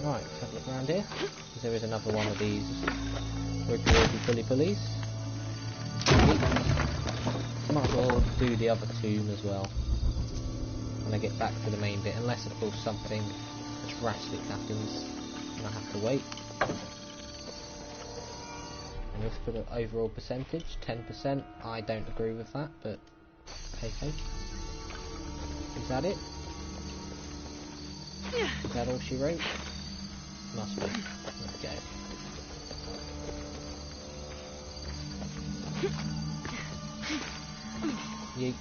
Right, let's have a look around here. Because there is another one of these ropey pulleys. Might as well do the other tomb as well when I get back to the main bit, unless of course something drastic happens and I have to wait. In Let's put an overall percentage, 10%. I don't agree with that, but okay. Is that it? Is that all she wrote? Must be. Let's go. Yeet.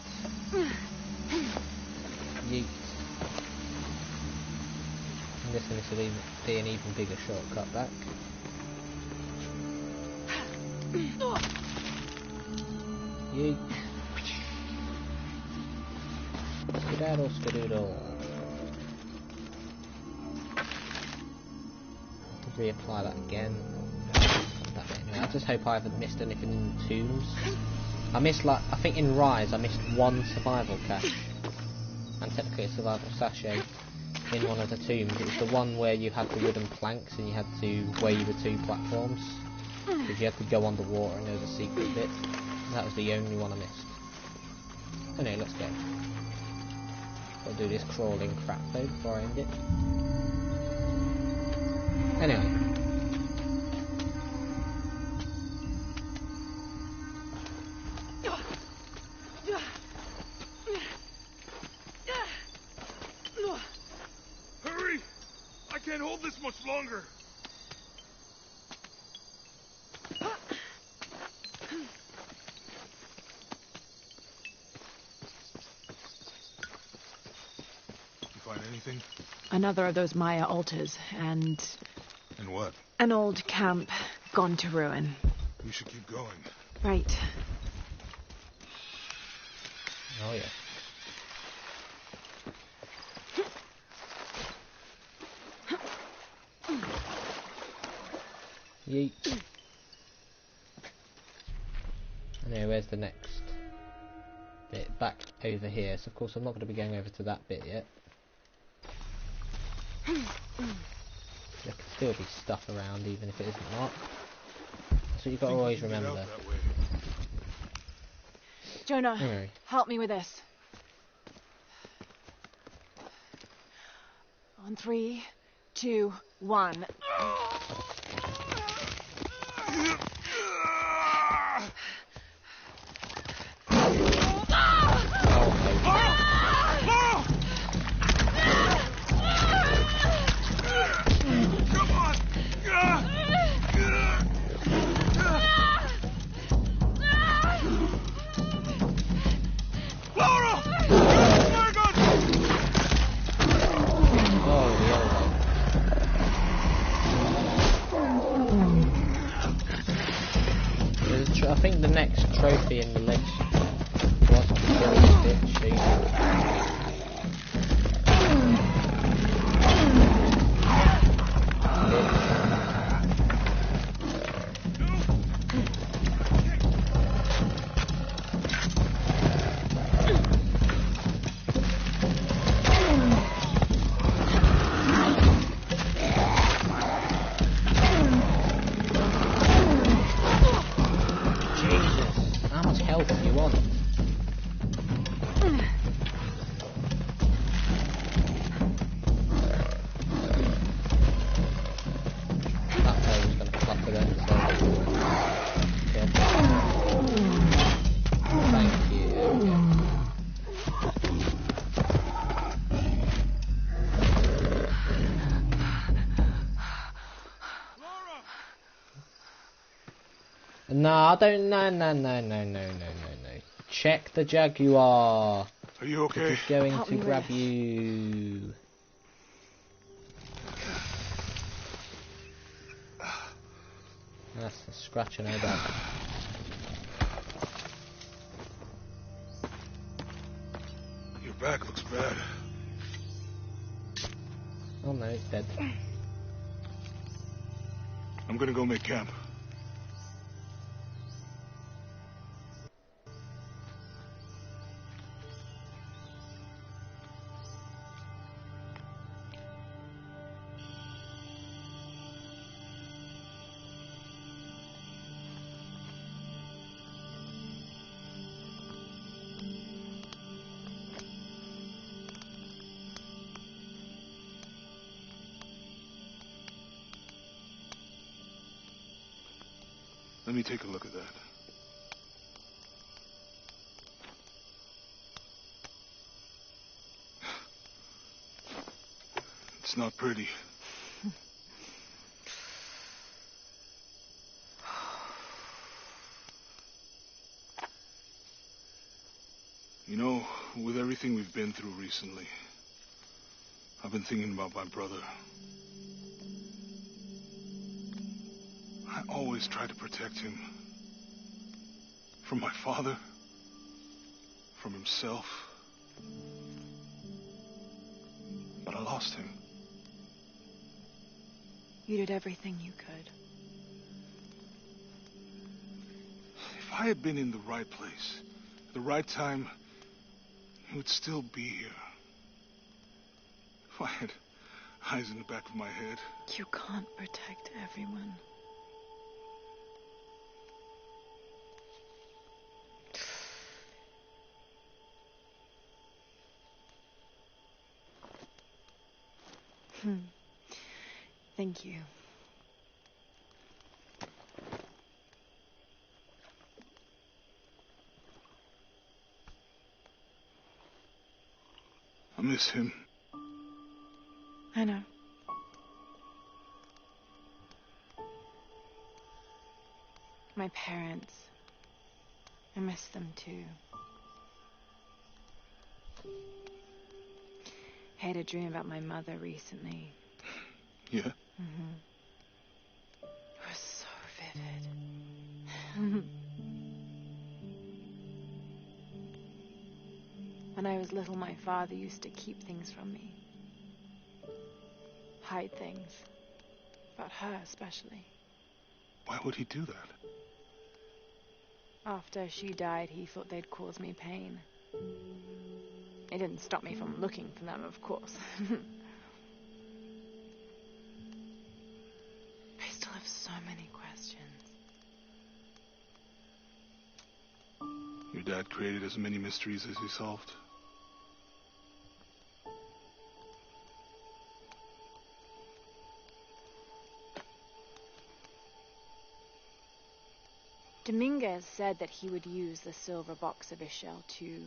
Yeet. And this one should be an even bigger shortcut back. Yeet. Skedaddle, skedoodle. Reapply that again. Anyway, I just hope I haven't missed anything in the tombs. I missed, like, I think in Rise I missed one survival cache, and technically a survival sachet in one of the tombs. It was the one where you had the wooden planks and you had to weigh the 2 platforms, because you had to go underwater and there was a secret bit. That was the only one I missed. Anyway, let's go. Gotta do this crawling crap though before I end it. Anyway. Hurry! I can't hold this much longer. You find anything? Another of those Maya altars, and... And what? An old camp gone to ruin. We should keep going. Right. Oh yeah. Yeet. Anyway, where's the next bit? Back over here. So of course I'm not going to be going over to that bit yet. There can still be stuff around even if it isn't marked. That's what you've got to always remember. Jonah, Anyway. help me with this. On 3, 2, 1. I think the next trophy in the list was to kill this bitch. No, I don't. No. Check the Jaguar. Are you okay? It's going to grab you. That's a scratch on her back. Your back looks bad. Oh no, it's dead. I'm gonna go make camp. Let me take a look at that. It's not pretty. You know, with everything we've been through recently, I've been thinking about my brother. I always tried to protect him. From my father. From himself. But I lost him. You did everything you could. If I had been in the right place, at the right time, he would still be here. If I had eyes in the back of my head. You can't protect everyone. Thank you. I miss him. I know. My parents. I miss them too. I had a dream about my mother recently. Yeah? Mm-hmm. It was so vivid. When I was little, my father used to keep things from me. Hide things. About her, especially. Why would he do that? After she died, he thought they'd cause me pain. It didn't stop me from looking for them, of course. I still have so many questions. Your dad created as many mysteries as he solved. Dominguez said that he would use the silver box of Ishel to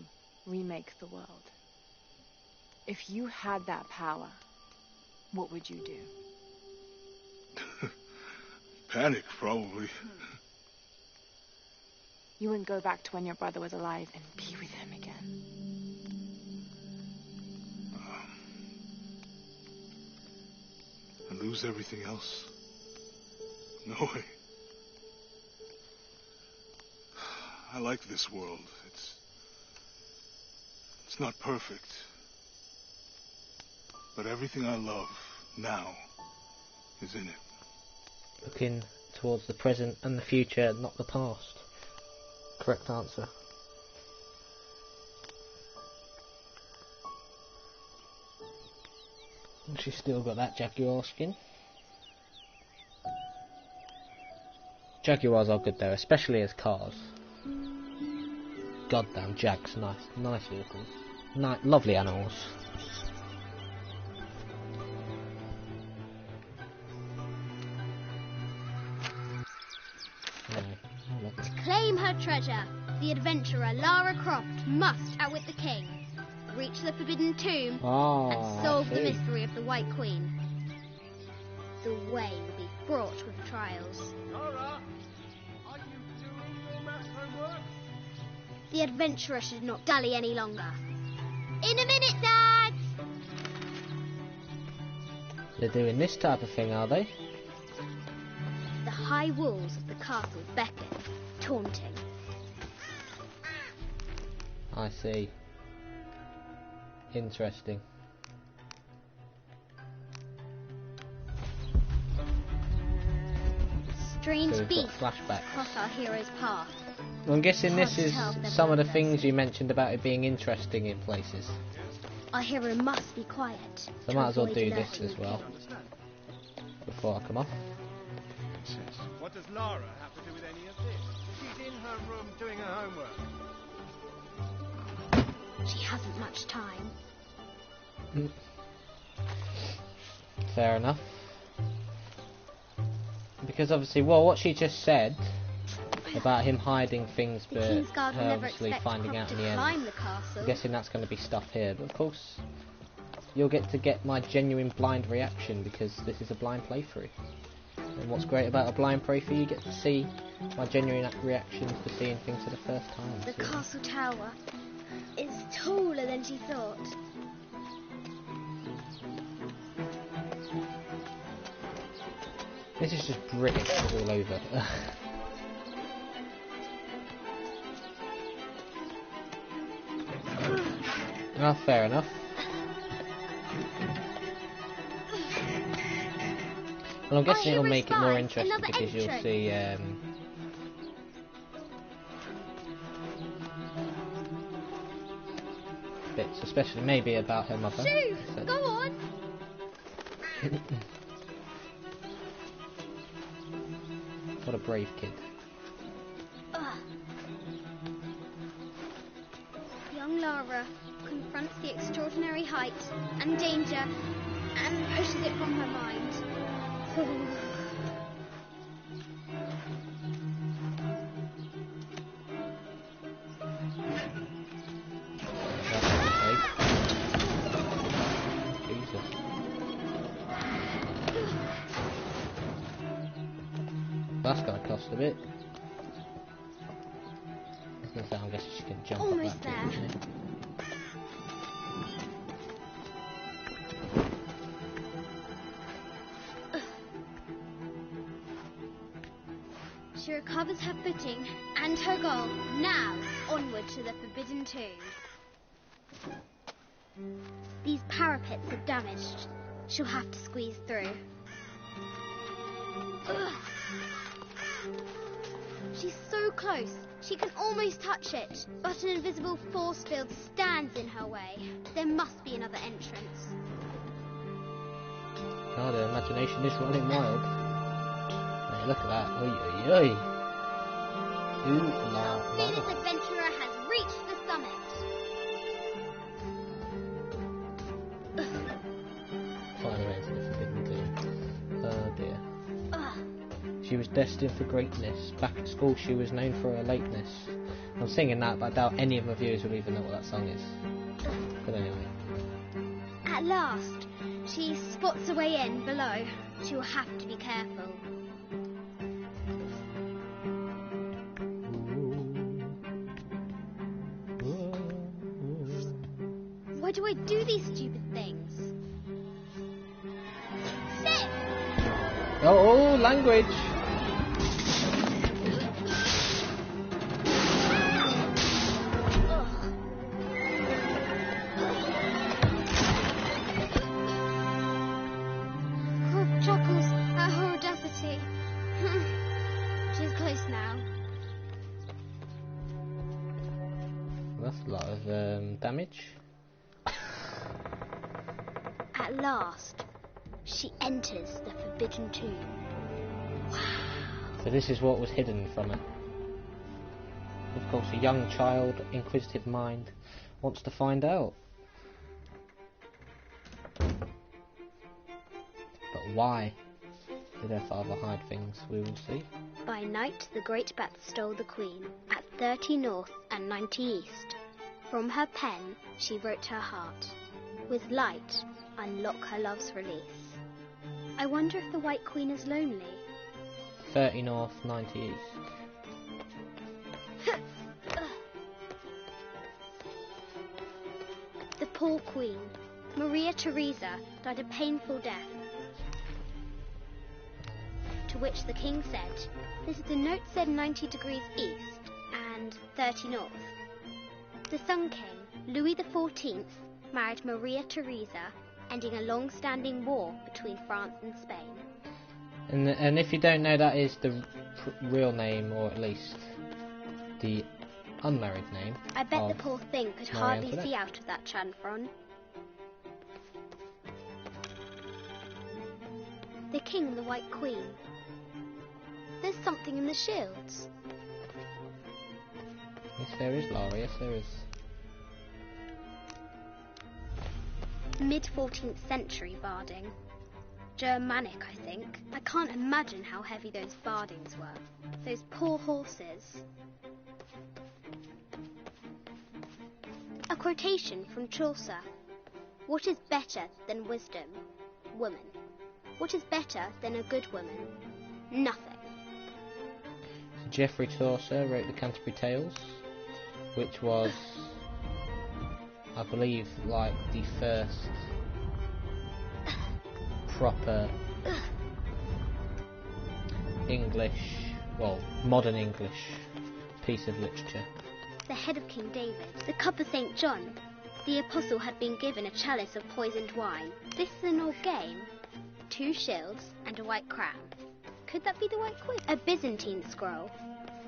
remake the world. If you had that power, what would you do? Panic, probably. You wouldn't go back to when your brother was alive and be with him again. And lose everything else? No way. I like this world. It's not perfect. But everything I love now is in it. Looking towards the present and the future, not the past. Correct answer. And she's still got that jaguar skin. Jaguars are good though, especially as cars. Goddamn Jags, nice vehicles. Lovely animals. To claim her treasure, the adventurer Lara Croft must outwit the king, reach the forbidden tomb, and solve the mystery of the White Queen. The way will be fraught with trials. Lara, are you doing your maths homework? The adventurer should not dally any longer. In a minute, Dad! They're doing this type of thing, are they? The high walls of the castle beckon, taunting. I see. Interesting. Strange So we've beasts got flashbacks. cross our hero's path. I'm guessing this is Hard to tell some of the them things you mentioned about it being interesting in places. Our hero must be quiet. So I might as well do this as well before I come off. What does Lara have to do with any of this? She's in her room doing her homework. She hasn't much time. Fair enough. Because obviously, well, what she just said about him hiding things, The but King's Guard will her never obviously expect finding Croft out to in the end. climb the castle. I'm guessing that's going to be stuff here, but of course you'll get to get my genuine blind reaction because this is a blind playthrough. And what's great about a blind playthrough, you get to see my genuine reactions to seeing things for the first time. The castle tower is taller than she thought. This is just brick all over. Well, fair enough. Well, I'm guessing it'll make it more interesting because you'll see bits, especially maybe about her mother. Shoo! Go on! What a brave kid. Young Lara confronts the extraordinary height and danger and pushes it from her mind. That's going to cost a bit. I'm guessing she can jump Almost up that there. bit, She recovers her footing and her goal. Now, onward to the Forbidden Tomb. These parapets are damaged. She'll have to squeeze through. She's so close. She can almost touch it, but an invisible force field stands in her way. There must be another entrance. God, her imagination is running wild. Hey, look at that. Oi, oi, oi. Ooh, la, Our fearless adventurer has reached the summit. Finally into the Forbidden Tomb. Oh dear. She was destined for greatness. Back at school she was known for her lateness. I'm singing that, but I doubt any of my viewers will even know what that song is. But anyway. At last, she spots a way in below. She will have to be careful. Why do I do these stupid things? Sit! Oh, language! Croft chuckles at her audacity. She's close now. That's a lot of damage. At last, she enters the Forbidden Tomb. Wow. So this is what was hidden from her. Of course, a young child, inquisitive mind, wants to find out. But why did her father hide things? We will see. By night, the great bat stole the queen at 30 north and 90 east. From her pen, she wrote her heart. With light, unlock her love's release. I wonder if the White Queen is lonely. 30 north, 90 east. The poor queen, Maria Theresa, died a painful death. To which the king said, the note said 90 degrees east and 30 north. The Sun King, Louis XIV, married Maria Theresa, ending a long-standing war between France and Spain. And if you don't know, that is the real name, or at least the unmarried name. I bet the poor thing could Marie hardly Antoinette. see out of that chanfron. The king and the White Queen. There's something in the shields. Yes, there is, Lara. Yes, there is. Mid-14th century barding. Germanic, I think. I can't imagine how heavy those bardings were. Those poor horses. A quotation from Chaucer. What is better than wisdom? Woman. What is better than a good woman? Nothing. Geoffrey Chaucer wrote the Canterbury Tales, which was, I believe, like the first proper English, well, modern English piece of literature. The head of King David, the cup of St. John. The apostle had been given a chalice of poisoned wine. This is an old game. 2 shields and a white crown. Could that be the White Queen? A Byzantine scroll.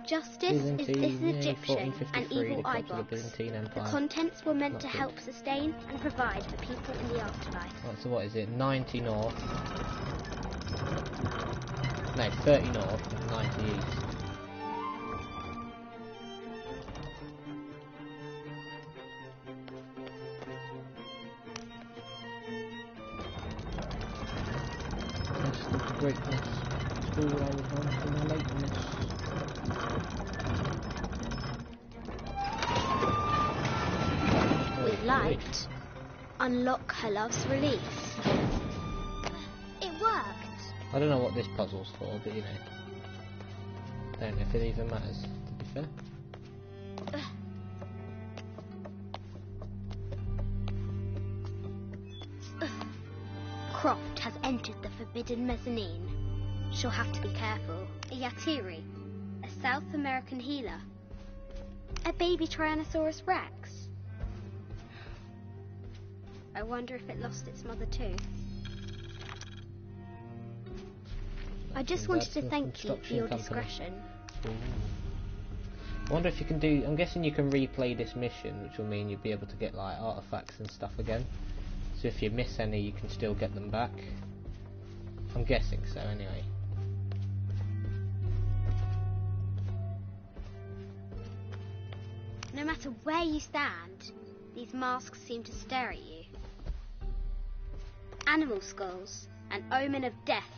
Justice is this Egyptian and evil eye box. The contents were meant to help sustain and provide for people in the afterlife. Right, so what is it? 90 north. No, 30 north and 90 east. Greatness, school I was on for the lateness. With light, unlock her love's release. It worked! I don't know what this puzzle's for, but you know. I don't know if it even matters, to be fair. Croft has entered the forbidden mezzanine. She'll have to be careful. A Yatiri, a South American healer, a baby Tyrannosaurus Rex. I wonder if it lost its mother too. I just wanted to thank you for your discretion. Ooh. I wonder if you can do, I'm guessing you can replay this mission, which will mean you'll be able to get like artifacts and stuff again. So if you miss any, you can still get them back. I'm guessing so, anyway. No matter where you stand, these masks seem to stare at you. Animal skulls, an omen of death,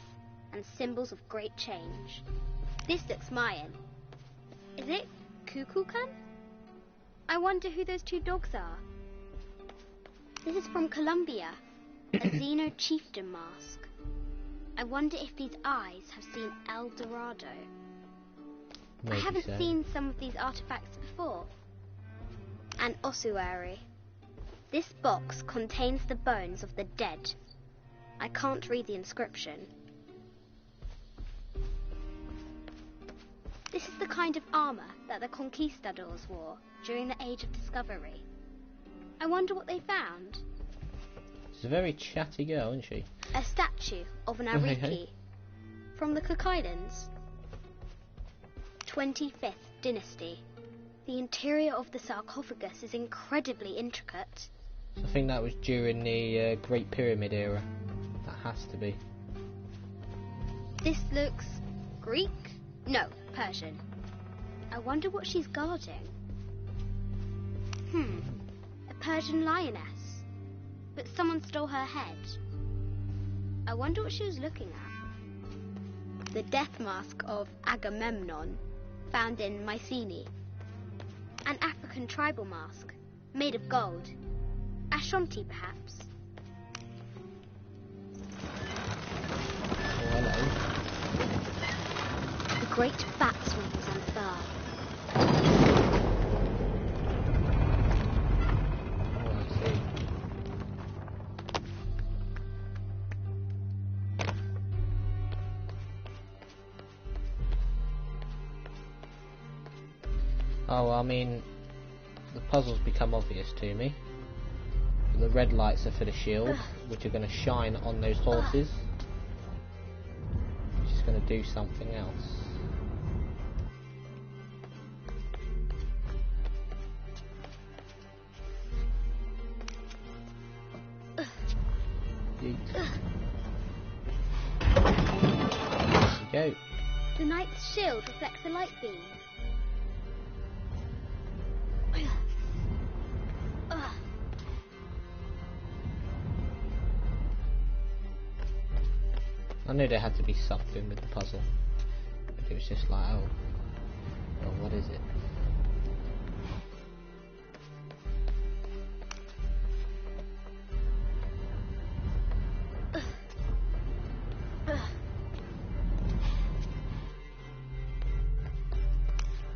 and symbols of great change. This looks Mayan. Is it Kukulkan? I wonder who those 2 dogs are. This is from Colombia, a Xeno chieftain mask. I wonder if these eyes have seen El Dorado. Maybe I haven't so. seen some of these artifacts before. An ossuary. This box contains the bones of the dead. I can't read the inscription. This is the kind of armour that the conquistadors wore during the Age of Discovery. I wonder what they found. She's a very chatty girl, isn't she? A statue of an Ariki from the Cook Islands. 25th dynasty. The interior of the sarcophagus is incredibly intricate. I think that was during the Great Pyramid era. That has to be. This looks Greek? No, Persian. I wonder what she's guarding. A Persian lioness. But someone stole her head. I wonder what she was looking at. The death mask of Agamemnon, found in Mycenae. An African tribal mask, made of gold. Ashanti, perhaps. Oh, hello. The great bat swings on fur. Oh, I see. Oh, I mean, the puzzles become obvious to me. The red lights are for the shield, which are going to shine on those horses. Which is going to do something else. Yeet. There you go. The knight's shield reflects the light beam. I knew there had to be something with the puzzle. But it was just like, oh, well, what is it?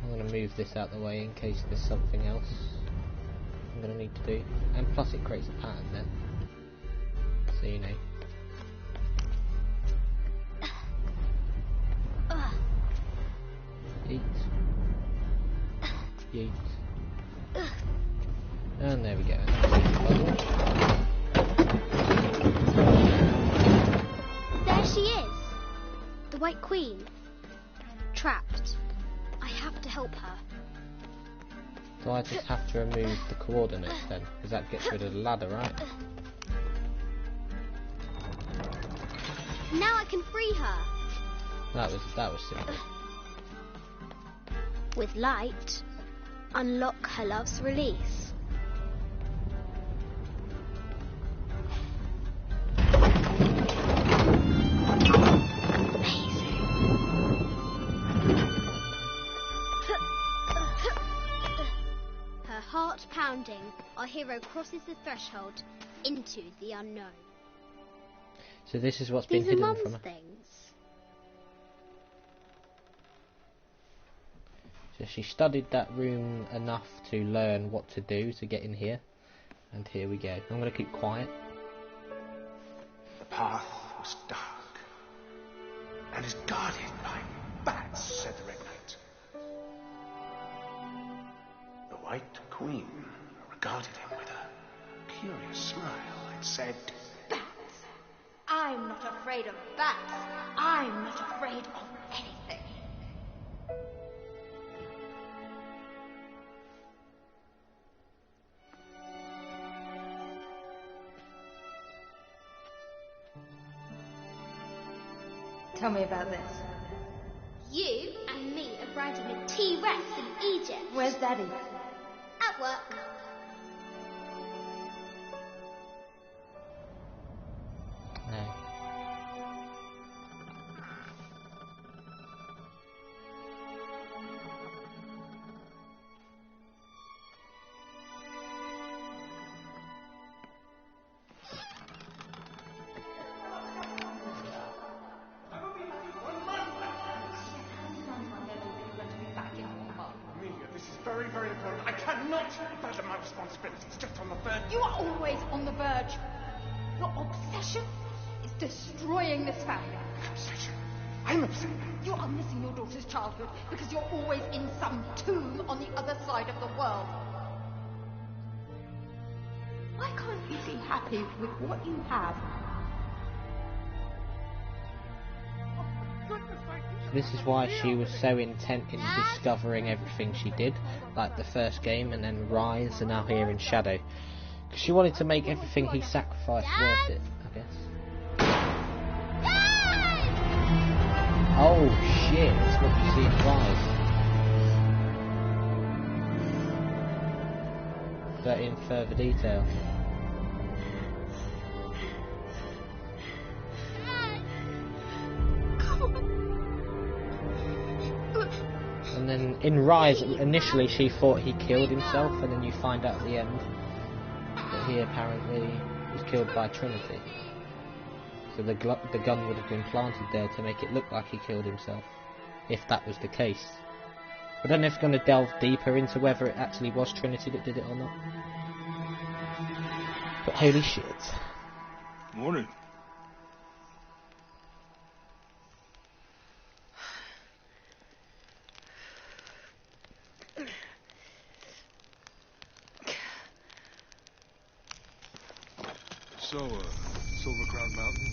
I'm going to move this out the way in case there's something else I'm going to need to do. And plus it creates a pattern then. So you know. Yeet. Yeet. And there we go. There she is. The White Queen. Trapped. I have to help her. So I just have to remove the coordinates then, because that gets rid of the ladder, right? Now I can free her. That was simple. With light, unlock her love's release. Amazing. Her heart pounding, our hero crosses the threshold into the unknown. So this is what's been These are hidden Mum's from her. things. So she studied that room enough to learn what to do to get in here. And here we go. I'm going to keep quiet. The path was dark and is guarded by bats, said the Red Knight. The White Queen regarded him with a curious smile and said, Bats! I'm not afraid of bats. I'm not afraid of anything. Tell me about this. You and me are riding a T-Rex in Egypt. Where's Daddy? At work. No. Amelia, this is very, very important. I cannot abandon my responsibilities just on the verge. You are always on the verge. Your obsession is destroying this family. Obsession. I'm upset. You are missing your daughter's childhood because you're always in some tomb on the other side of the world. Why can't you be happy with what you have? This is why she was so intent in discovering everything she did, like the first game and then Rise and now here in Shadow. Because she wanted to make everything he sacrificed worth it, I guess. Oh shit, that's what you see in Rise. But in further detail. And then in Rise, initially she thought he killed himself, and then you find out at the end that he apparently was killed by Trinity. So the gun would have been planted there to make it look like he killed himself, if that was the case. I don't know if it's going to delve deeper into whether it actually was Trinity that did it or not. But holy shit. Morning. So, Silver Crown Mountain?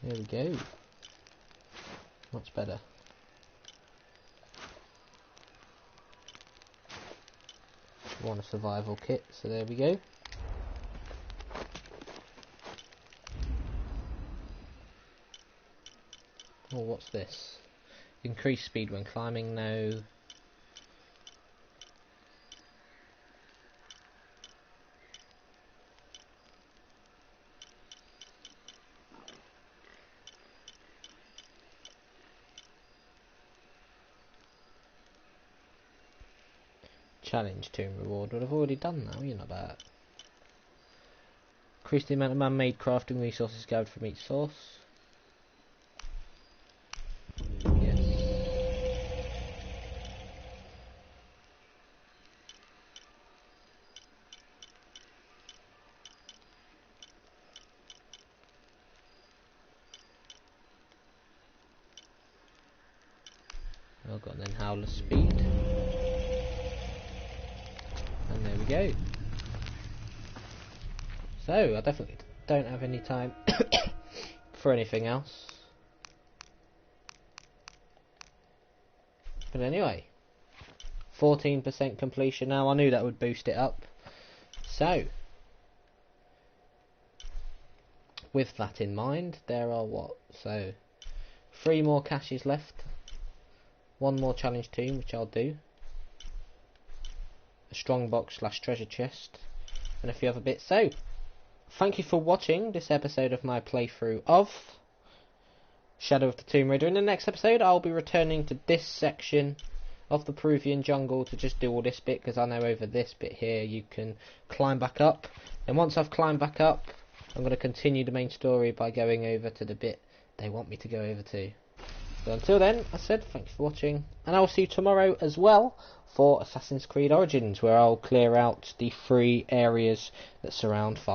There we go. Much better. Want a survival kit, so there we go. Oh, what's this? Increase speed when climbing, no. Challenge tomb reward. Well, I've already done that. You know that. Increase the amount of man-made crafting resources gathered from each source. Yes. Oh god, then Howler speed. And there we go. So, I definitely don't have any time for anything else. But anyway, 14% completion now. I knew that would boost it up. So, with that in mind, there are what? So, 3 more caches left. 1 more challenge tomb, which I'll do. A strongbox / treasure chest. And a few other bits. So, thank you for watching this episode of my playthrough of Shadow of the Tomb Raider. In the next episode, I'll be returning to this section of the Peruvian jungle to just do all this bit, because I know over this bit here you can climb back up. And once I've climbed back up, I'm going to continue the main story by going over to the bit they want me to go over to. So until then, I said thank you for watching, and I'll see you tomorrow as well for Assassin's Creed Origins, where I'll clear out the 3 areas that surround